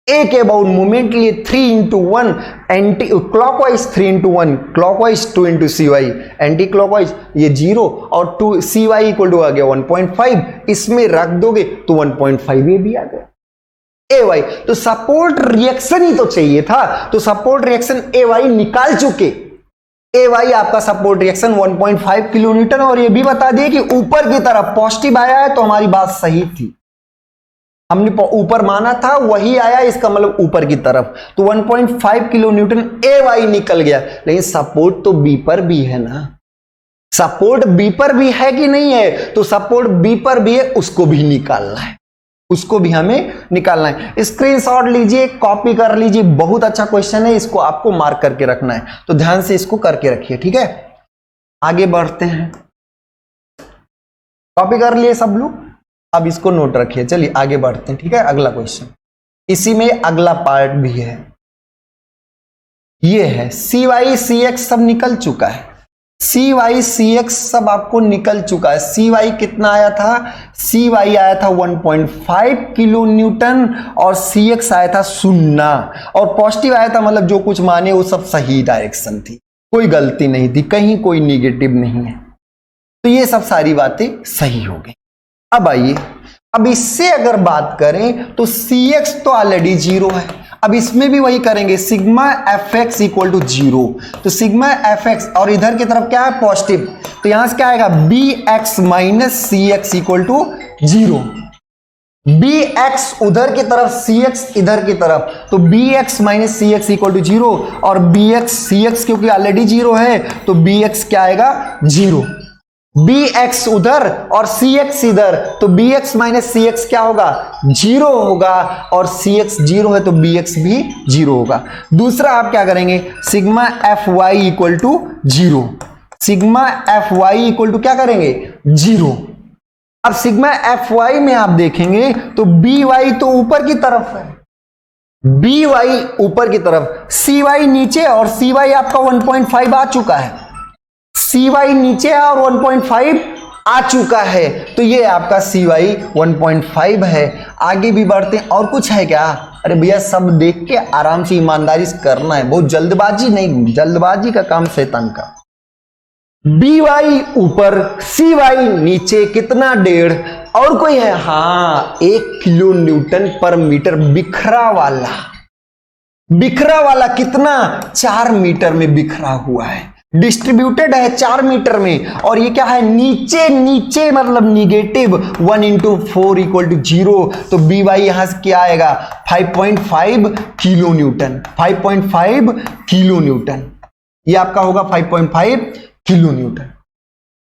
S1: A के अबाउट मूवमेंट लिए 3 into 1 anti clockwise, 3 into 1 clockwise, 2 into C Y anti clockwise, ये 0 और 2 सी वाई इक्वल टू आ गया 1.5, इसमें रख दोगे तो 1.5 ये भी आ गया। ए वाई तो सपोर्ट रिएक्शन ही तो चाहिए था, तो सपोर्ट रिएक्शन ए वाई निकाल चुके। ए वाई आपका सपोर्ट रिएक्शन 1.5 किलो न्यूटन, और ये भी बता दिए कि ऊपर की तरफ पॉजिटिव आया है, तो हमारी बात सही थी, हमने ऊपर माना था वही आया, इसका मतलब ऊपर की तरफ, तो 1.5 किलो न्यूटन ए वाई निकल गया। लेकिन सपोर्ट तो बी पर भी है ना, सपोर्ट बी पर भी है कि नहीं है, तो सपोर्ट बी पर भी है, उसको भी निकालना है, उसको भी हमें निकालना है। स्क्रीनशॉट लीजिए, कॉपी कर लीजिए, बहुत अच्छा क्वेश्चन है, इसको आपको मार्क करके रखना है, तो ध्यान से इसको करके रखिए, ठीक है। आगे बढ़ते हैं, कॉपी कर लिए सब लोग, अब इसको नोट रखिए। चलिए आगे बढ़ते हैं, ठीक है। अगला क्वेश्चन, इसी में अगला पार्ट भी है, ये है सी वाई सी एक्स सब निकल चुका है, सी वाई सी एक्स सब आपको निकल चुका है। सी वाई कितना आया था, सी वाई आया था 1.5 किलो न्यूटन और सी एक्स आया था 0, और पॉजिटिव आया था, मतलब जो कुछ माने वो सब सही डायरेक्शन थी, कोई गलती नहीं थी, कहीं कोई निगेटिव नहीं है, तो ये सब सारी बातें सही हो गई। अब आइए, अब इससे अगर बात करें तो सी एक्स तो ऑलरेडी 0 है, अब इसमें भी वही करेंगे, sigma F X equal to 0, तो सिग्मा एफ एक्स और इधर की तरफ क्या है पॉजिटिव, तो यहां से क्या आएगा B X minus C X equal to 0। B X उधर की तरफ, सी एक्स इधर की तरफ, तो B X minus C X equal to 0, और बी एक्स सी एक्स क्योंकि ऑलरेडी 0 है तो बी एक्स क्या आएगा 0। बी एक्स उधर और सी एक्स इधर, तो B X minus C x क्या होगा 0 होगा, और सी एक्स 0 है तो बी एक्स भी 0 होगा। दूसरा आप क्या करेंगे, sigma F Y equal to 0, sigma F Y equal to क्या करेंगे 0। अब सिग्मा एफ वाई में आप देखेंगे तो बी वाई तो ऊपर की तरफ है, बी वाई ऊपर की तरफ, सी वाई नीचे, और सी वाई आपका 1.5 आ चुका है, सी वाई नीचे है और 1.5 आ चुका है, तो ये आपका सी वाई 1.5 है। आगे भी बढ़ते हैं, और कुछ है क्या, अरे भैया सब देख के आराम से ईमानदारी से करना है, बहुत जल्दबाजी नहीं, जल्दबाजी का काम शैतान का। बी वाई ऊपर, सी वाई नीचे, कितना 1.5, और कोई है, हाँ 1 किलो न्यूटन पर मीटर, बिखरा वाला, बिखरा वाला कितना 4 मीटर में बिखरा हुआ है, डिस्ट्रीब्यूटेड है 4 मीटर में, और ये क्या है नीचे नीचे मतलब निगेटिव 1 इंटू 4 इक्वल टू 0, तो बी वाई यहां से क्या आएगा 5.5 किलो न्यूटन, 5.5 किलो न्यूटन, ये आपका होगा 5.5 किलो न्यूटन।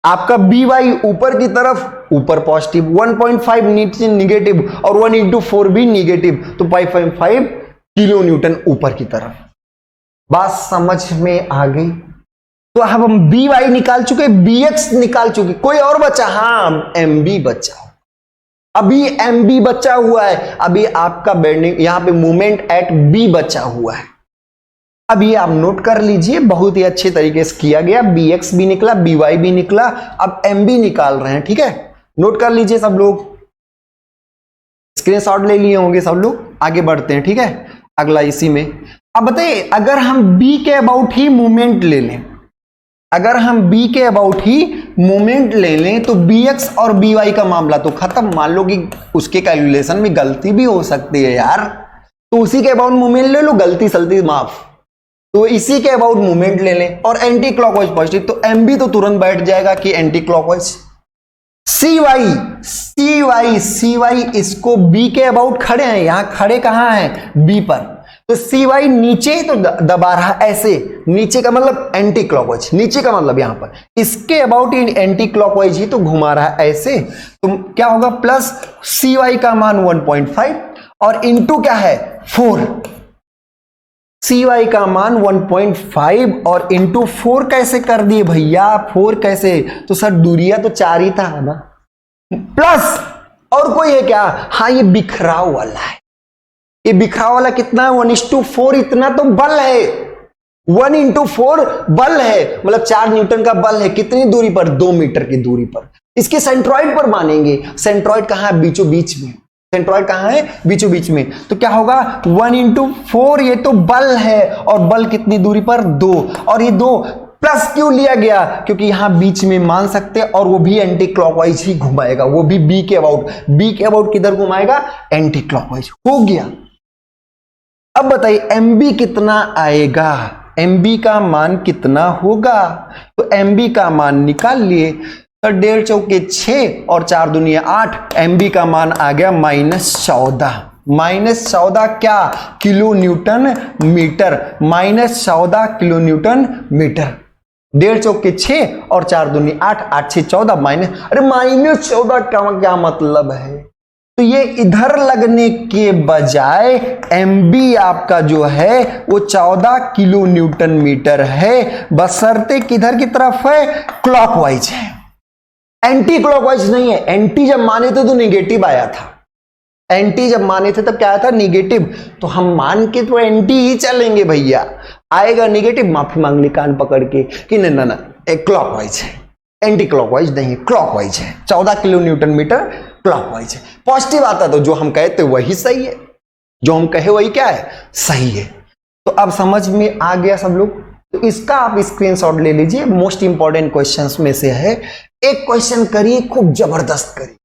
S1: आपका बी वाई ऊपर की तरफ, ऊपर पॉजिटिव, 1.5 नीचे निगेटिव, और 1 इंटू 4 भी निगेटिव, तो 5.5 किलो न्यूटन ऊपर की तरफ। बात समझ में आ गई, तो अब हम बी वाई निकाल चुके, बी एक्स निकाल चुके, कोई और बचा, हाँ एम बी बचा, अभी एम बी बचा हुआ है, अभी आपका बेंडिंग यहां पे मूवमेंट एट बी बचा हुआ है। अब ये आप नोट कर लीजिए, बहुत ही अच्छे तरीके से किया गया, बी एक्स भी निकला, बी वाई भी निकला, अब एम बी निकाल रहे हैं, ठीक है, नोट कर लीजिए सब लोग, स्क्रीनशॉट ले लिए होंगे सब लोग। आगे बढ़ते हैं, ठीक है, अगला इसी में। अब बताइए, अगर हम बी के अबाउट ही मूवमेंट ले लें, अगर हम बी के अबाउट ही मूवमेंट ले लें तो बी एक्स और बी वाई का मामला तो खत्म। मान लो कि उसके कैलकुलेशन में गलती भी हो सकती है यार, तो उसी के अबाउट मूवमेंट ले लो, गलती सलती माफ। तो इसी के अबाउट मूवमेंट ले लें और एंटी क्लॉकवाइज पॉजिटिव, तो एम बी तो तुरंत बैठ जाएगा कि एंटी क्लॉकवाइज। सी वाई इसको बी के अबाउट खड़े हैं, यहां खड़े कहां हैं, बी पर, तो सी वाई नीचे ही तो दबा रहा ऐसे, नीचे का मतलब एंटी क्लॉकवाइज, नीचे का मतलब यहां पर इसके अबाउट एंटी क्लॉकवाइज ही तो घुमा रहा है ऐसे, तो क्या होगा, प्लस सी वाई का मान 1.5 और इंटू क्या है 4, सी वाई का मान 1.5 और इंटू 4 कैसे कर दिए भैया, 4 कैसे, तो सर दूरिया तो 4 ही था ना, प्लस और कोई है क्या, हाँ ये बिखराव वाला है, ये बिखराव वाला कितना है 1:4, इतना तो बल है, 1:4 बल है, मतलब 4 न्यूटन का बल है, कितनी दूरी पर, 2 मीटर की दूरी पर। इसके सेंट्रॉइड पर मानेंगे, सेंट्रॉइड कहां है, बीचों बीच में, सेंट्रॉइड कहां है, बीचों बीच में, तो क्या होगा 1:4, ये तो बल है, और बल कितनी दूरी पर, 2, और ये 2 प्लस क्यों लिया गया, क्योंकि यहां बीच में मान सकते हैं, और वो भी एंटी क्लॉकवाइज ही घुमाएगा, वो भी बी के अबाउट किधर घुमाएगा, एंटी क्लॉकवाइज, हो गया। अब बताइए एमबी कितना आएगा, एमबी का मान कितना होगा, तो एमबी का मान निकाल लिए, तो 1.5 चौके 6 और 4 दूनी 8, एमबी का मान आ गया -14 क्या, kilo newton metre, -14 kilo newton metre. 1.5 चौके 6 और 4 दूनी 8, 8 6 14 -14 का क्या मतलब है, तो ये इधर लगने के बजाय एमबी आपका जो है वो 14 किलो न्यूटन मीटर है, बशर्ते किधर की तरफ है, क्लॉकवाइज है, एंटी क्लॉकवाइज नहीं है। एंटी जब माने थे तो निगेटिव आया था, एंटी जब माने थे तब क्या आया था, निगेटिव, तो हम मान के तो एंटी ही चलेंगे भैया, आएगा निगेटिव माफी मांग ली कान पकड़ के कि ना क्लॉकवाइज है, एंटी क्लॉकवाइज नहीं है, क्लॉकवाइज है, 14 किलो न्यूटन मीटर क्लॉकवाइज है। पॉजिटिव आता तो जो हम कहते वही सही है, जो हम कहे वही क्या है, सही है। तो अब समझ में आ गया सब लोग, तो इसका आप स्क्रीनशॉट ले लीजिए, मोस्ट इंपॉर्टेंट क्वेश्चंस में से है। एक क्वेश्चन करिए, खूब जबरदस्त करिए,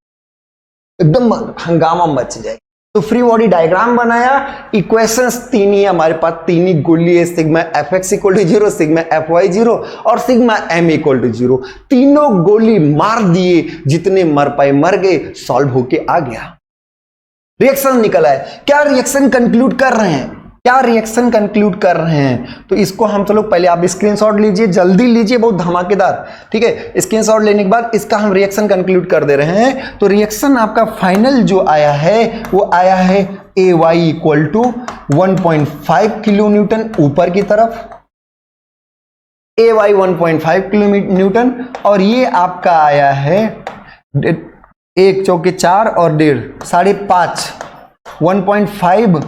S1: एकदम हंगामा मच जाए। तो फ्री बॉडी डायग्राम बनाया, इक्वेशंस 3 ही हमारे पास, 3 ही गोली है, सिग्मा fx = 0, सिग्मा fy 0 और सिग्मा m = 0। तीनों गोली मार दिए, जितने मर पाए मर गए, सॉल्व होके आ गया, रिएक्शन निकला है। क्या रिएक्शन कंक्लूड कर रहे हैं, तो इसको हम चलो पहले आप स्क्रीनशॉट लीजिए, जल्दी लीजिए, बहुत धमाकेदार, ठीक है। स्क्रीनशॉट लेने के बाद इसका हम रिएक्शन कंक्लूड कर दे रहे हैं। तो रिएक्शन आपका फाइनल जो आया है वो आया है AY = 1.5 किलो न्यूटन ऊपर की तरफ, AY 1.5 किलो न्यूटन, और ये आपका आया है 1 चौके 4 और 1.5 5.5 1.5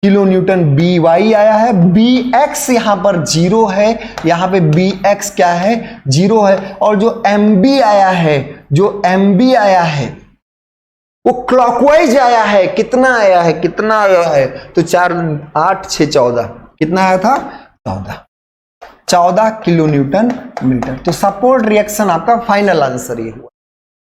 S1: किलो न्यूटन BY आया है। BX यहां पर 0 है, यहां पे BX क्या है, 0 है, और जो MB आया है वो क्लॉकवाइज आया है, कितना आया है, तो 4 8 6 14, कितना आया था, 14 किलो न्यूटन मीटर। तो सपोर्ट रिएक्शन आपका फाइनल आंसर ये हुआ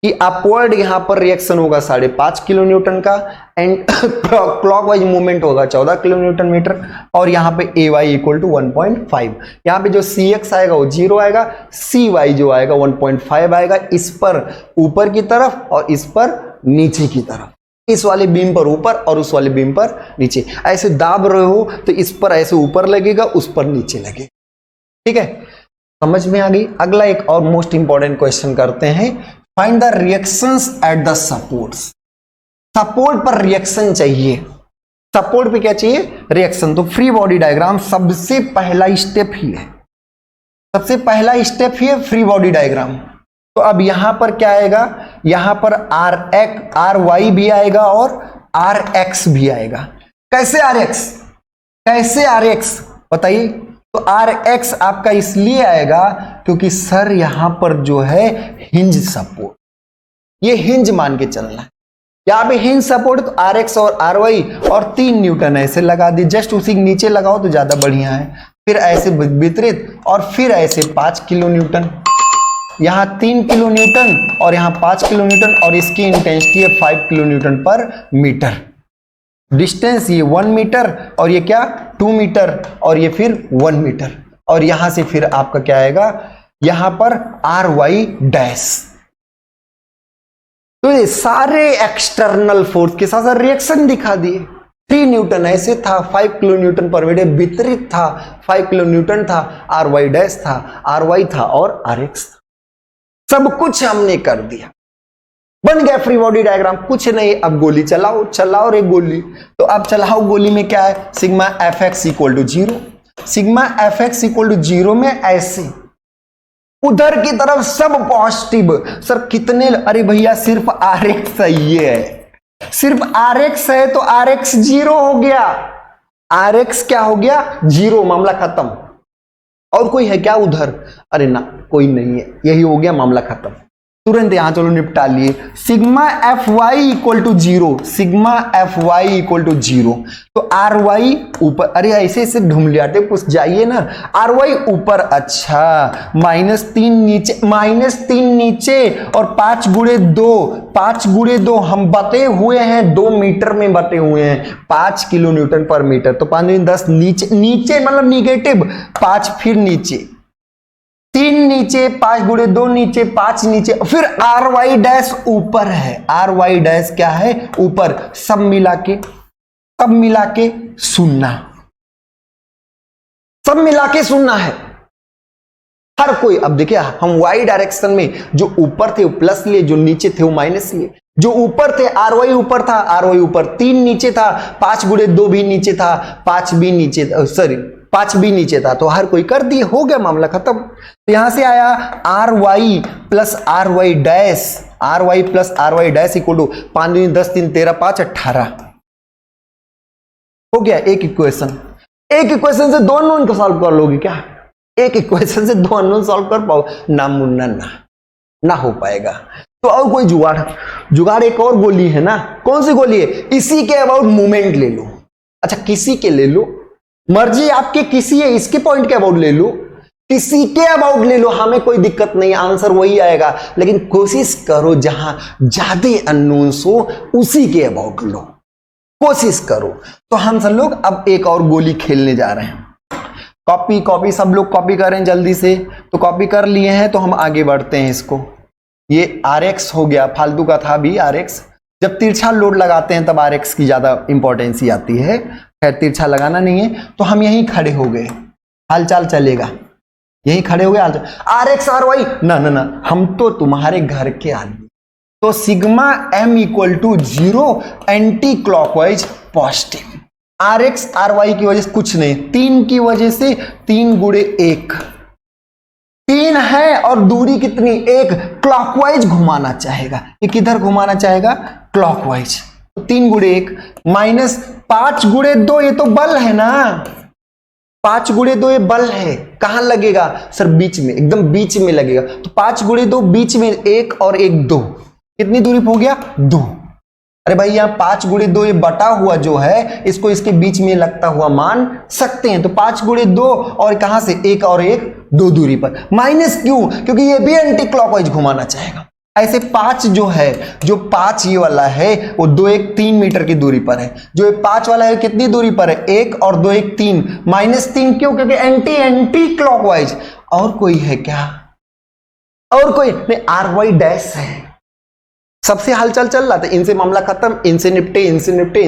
S1: कि अपवर्ड यहां पर रिएक्शन होगा 5.5 किलो न्यूटन का, एंड क्लॉकवाइज मूवमेंट होगा 14 किलो न्यूटन मीटर, और यहां पे AY = 1.5। यहां पे जो CX आएगा वो 0 आएगा, CY जो आएगा 1.5 आएगा, इस पर ऊपर की तरफ और इस पर नीचे की तरफ, इस वाले बीम पर ऊपर और उस वाले बीम पर नीचे, ऐसे दाब रहे हो तो इस पर ऐसे ऊपर लगेगा, उस पर नीचे लगेगा, ठीक है, समझ में आ गई। अगला एक और मोस्ट इंपॉर्टेंट क्वेश्चन करते हैं, find the reactions at the supports. Support पर रिएक्शन चाहिए, सपोर्ट पे क्या चाहिए, रिएक्शन। तो फ्री बॉडी डायग्राम सबसे पहला स्टेप ही है, फ्री बॉडी डायग्राम। तो अब यहां पर क्या आएगा, यहां पर RY भी आएगा और RX भी आएगा। कैसे RX बताइए। तो RX आपका इसलिए आएगा क्योंकि सर यहां पर जो है हिंज सपोर्ट, ये हिंज मान के चलना है, यहाँ पे हिंज सपोर्ट तो आर एक्स और आर वाई और 3 न्यूटन ऐसे लगा दी, जस्ट उसी के नीचे लगाओ तो ज्यादा बढ़िया है। फिर ऐसे वितरित और फिर ऐसे 5 किलो न्यूटन, यहाँ 3 किलो न्यूटन और यहाँ 5 किलो न्यूटन और इसकी इंटेंसिटी है 5 किलो न्यूटन पर मीटर। डिस्टेंस ये 1 मीटर और ये क्या 2 मीटर और ये फिर 1 मीटर और यहां से फिर आपका क्या आएगा यहां पर आर वाई डैश। तो ये सारे एक्सटर्नल फोर्स के साथ रिएक्शन दिखा दिए। 3 न्यूटन ऐसे था, 5 किलो न्यूटन पर मीटर वितरित था, 5 किलो न्यूटन था, आर वाई डैश था, आर वाई था और आर एक्स था। सब कुछ हमने कर दिया, बन गया फ्री बॉडी डायग्राम। कुछ नहीं, अब गोली चलाओ, चलाओ रे गोली। तो अब चलाओ गोली में क्या है, sigma F X equal to 0। Sigma F X equal to 0 में ऐसे उधर की तरफ सब पॉजिटिव। सर कितने, अरे भैया सिर्फ आर एक्स सही है, सिर्फ आर एक्स है तो आर एक्स 0 हो गया। आर एक्स क्या हो गया 0, मामला खत्म। और कोई है क्या उधर, अरे ना कोई नहीं है, यही हो गया मामला खत्म। तुरंत यहां चलो निपटा लिए। Sigma F Y equal to 0, sigma F Y equal to 0। तो आर वाई ऊपर, अरे ऐसे ऐसे ढूंढलियाते पूछ जाइए ना। आर वाई ऊपर, अच्छा -3 नीचे, -3 नीचे और 5 गुणे 2, 5 गुणे 2 हम बटे हुए हैं 2 मीटर में बटे हुए हैं 5 किलो न्यूटन पर मीटर। तो 5 10 नीचे, नीचे मतलब निगेटिव 5, फिर नीचे 3 नीचे, 5 गुणे 2 नीचे, 5 नीचे, फिर आर वाई डैश ऊपर है। आर वाई डैश क्या है ऊपर, सब मिला के 0, सब मिला के 0 है हर कोई। अब देखिए हम वाई डायरेक्शन में जो ऊपर थे वो प्लस लिए, जो नीचे थे वो माइनस लिए। जो ऊपर थे आर वाई ऊपर था, आर वाई ऊपर, 3 नीचे था, 5 गुणे 2 भी नीचे था, 5 भी नीचे था, सॉरी 5 भी नीचे था, तो हर कोई कर दिए, हो गया मामला खत्म। तो यहां से आया R Y plus R Y dash, R Y plus R Y dash equal to 5 दूनी 10 3 13 5 18 हो गया एक इक्वेशन। एक इक्वेशन से 2 अननोन को सॉल्व कर लोगे क्या, एक इक्वेशन से 2 अननोन सॉल्व कर पाओ, नामुमकिन ना हो पाएगा। तो और कोई जुगाड़ एक और गोली है ना, कौन सी गोली है, इसी के अबाउट मूवमेंट ले लो। अच्छा किसी के ले लो, मर्जी आपके किसी है, इसके पॉइंट के अबाउट ले लो, किसी के अबाउट ले लो, हमें कोई दिक्कत नहीं, आंसर वही आएगा। लेकिन कोशिश करो जहां ज्यादा अननोन्स हो उसी के अबाउट लो, कोशिश करो। तो हम सब लोग अब एक और गोली खेलने जा रहे हैं। कॉपी सब लोग कॉपी करें जल्दी से। तो कॉपी कर लिए हैं तो हम आगे बढ़ते हैं। इसको ये आर एक्स हो गया, फालतू का था भी आर एक्स। जब तिरछा लोड लगाते हैं तब आर एक्स की ज्यादा इंपॉर्टेंस आती है, खैर तिरछा लगाना नहीं है। तो हम यहीं खड़े हो गए, हालचाल चलेगा, यहीं खड़े हो गए हालचाल। आर एक्स आर वाई ना, हम तो तुम्हारे घर के आदमी। तो sigma M equal to 0 anti clockwise positive. R X R Y की वजह से कुछ नहीं, 3 की वजह से 3 गुणे 1, 3 है और दूरी कितनी 1, क्लॉकवाइज घुमाना चाहेगा। ये किधर घुमाना चाहेगा, क्लॉकवाइज। 3 गुणे 1 माइनस 5 गुणे 2, ये तो बल है ना, 5 गुणे 2 ये बल है। कहां लगेगा सर, बीच में, एकदम बीच में लगेगा। तो 5 गुणे 2 बीच में, 1 और 1 2, कितनी दूरी हो गया 2। अरे भाई यहाँ 5 गुणे 2 ये बटा हुआ जो है, इसको इसके बीच में लगता हुआ मान सकते हैं। तो 5 गुणे 2 और कहां से 1 और 1 2 दूरी पर, माइनस क्यों, क्योंकि ये भी एंटी क्लॉकवाइज घुमाना चाहेगा। ऐसे 5 जो है, जो 5 ये वाला है वो 2 1 3 मीटर की दूरी पर है। जो 5 वाला है कितनी दूरी पर है, 1 और 2 1 3, -3 क्यों, क्योंकि एंटी क्लॉकवाइज। और कोई है क्या, और कोई नहीं, आर वाई डैश है, सबसे हालचाल चल रहा था, इनसे मामला खत्म, इनसे निपटे।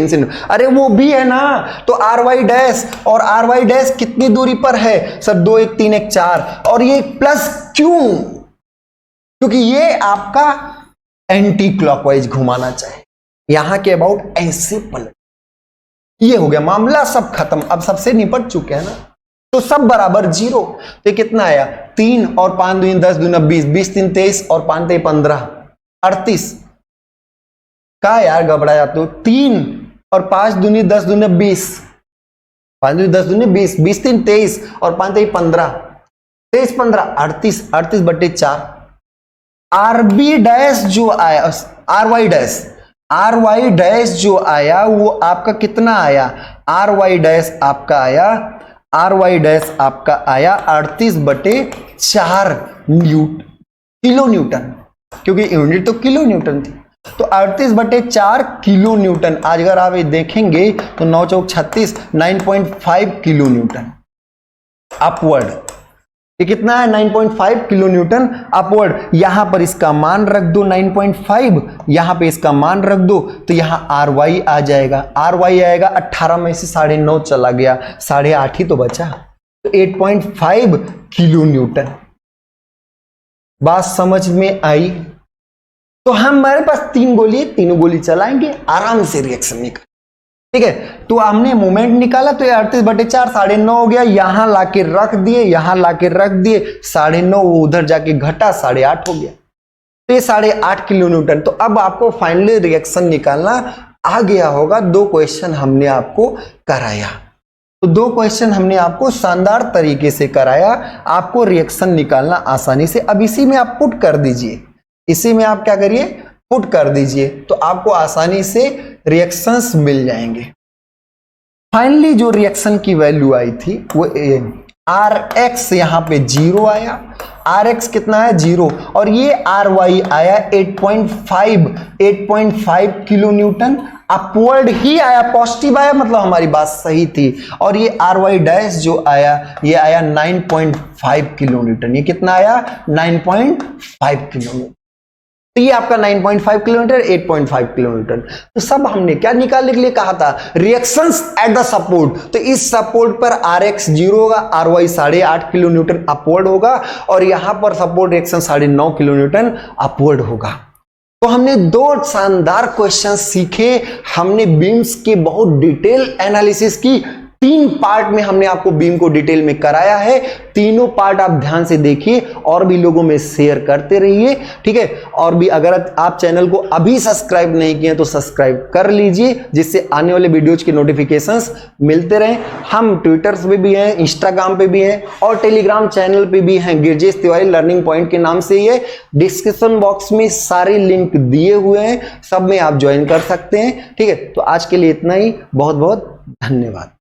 S1: अरे वो भी है ना। तो आर वाई डैश और आर वाई डैश कितनी दूरी पर है सर, 2 1 3 1 4, और ये प्लस क्यों, क्योंकि ये आपका एंटी क्लॉकवाइज घुमाना चाहे, यहां के अबाउट ऐसे पलट। ये हो गया मामला, सब खत्म, अब सबसे निपट चुके हैं ना। तो सब बराबर 0। तो कितना आया 3 और 5 दूनी 10 दूना 20, 20 3 23 और 5 3 15 38। का यार घबरा जाते हो, 3 और 5 दूनी 10 दूनी 20, 5 दूनी 10 दूनी 20, 20 3 23 और 5 3 15, 23 15 38, 38 बटे 4। आर बी डैश जो आया, R Y dash R Y dash जो आया वो आपका कितना आया, आर वाई डैश आपका आया, आर वाई डैश आपका आया 38/4 किलो न्यूटन, क्योंकि यूनिट तो किलो न्यूटन थी, तो 38/4 किलो न्यूटन। आज अगर आप ये देखेंगे तो 9 चौक 36, 9.5 किलो न्यूटन अपवर्ड। ये कितना है, 9.5 किलो न्यूटन अपवर्ड। यहां पर इसका मान रख दो 9.5, यहां पे इसका मान रख दो, तो यहां आर वाई आ जाएगा, आर वाई आएगा 18 में से 9.5 चला गया, 8.5 ही तो बचा, तो 8.5 किलो न्यूटन। बात समझ में आई? तो हमारे पास 3 गोली है, तीनों गोली चलाएंगे, आराम से रिएक्शन निकाल, ठीक है। तो हमने मोमेंट निकाला, तो ये 38/4 9.5 हो गया, यहां लाके रख दिए, यहां लाके रख दिए, 9.5 वो उधर जाके घटा 8.5 हो गया, तो ये 8.5 किलो न्यूटन। तो अब आपको फाइनली रिएक्शन निकालना आ गया होगा। 2 क्वेश्चन हमने आपको कराया, तो 2 क्वेश्चन हमने आपको शानदार तरीके से कराया, आपको रिएक्शन निकालना आसानी से। अब इसी में आप पुट कर दीजिए, इसी में आप क्या करिए, पुट कर दीजिए, तो आपको आसानी से रिएक्शंस मिल जाएंगे। फाइनली जो रिएक्शन की वैल्यू आई थी वो आर एक्स यहां पे 0 आया, आर एक्स कितना है 0, और ये आर वाई आया 8.5 किलो न्यूटन अपवर्ड ही आया, पॉजिटिव आया, मतलब हमारी बात सही थी। और ये आर वाई डैश जो आया ये आया 9.5 किलो न्यूटन। ये कितना आया 9.5 किलो न्यूटन। तो ये आपका 9.5 किलोमीटर, 8.5 किलोमीटर। तो सब हमने क्या निकालने के लिए कहा था, रिएक्शंस एट द सपोर्ट। तो इस सपोर्ट पर आर एक्स 0 होगा, R Y 8.5 kilo newton upward होगा, और यहां पर support reaction 9.5 kilo newton upward होगा। तो हमने 2 शानदार क्वेश्चन सीखे, हमने बीम्स के बहुत डिटेल एनालिसिस की। 3 पार्ट में हमने आपको बीम को डिटेल में कराया है, तीनों पार्ट आप ध्यान से देखिए और भी लोगों में शेयर करते रहिए, ठीक है। और भी अगर आप चैनल को अभी सब्सक्राइब नहीं किए तो सब्सक्राइब कर लीजिए, जिससे आने वाले वीडियोज के नोटिफिकेशंस मिलते रहें। हम ट्विटर पे भी हैं, इंस्टाग्राम पे भी हैं, और टेलीग्राम चैनल पे भी हैं, गिरजेश तिवारी लर्निंग पॉइंट के नाम से। ये डिस्क्रिप्शन बॉक्स में सारे लिंक दिए हुए हैं, सब में आप ज्वाइन कर सकते हैं, ठीक है। तो आज के लिए इतना ही, बहुत बहुत धन्यवाद।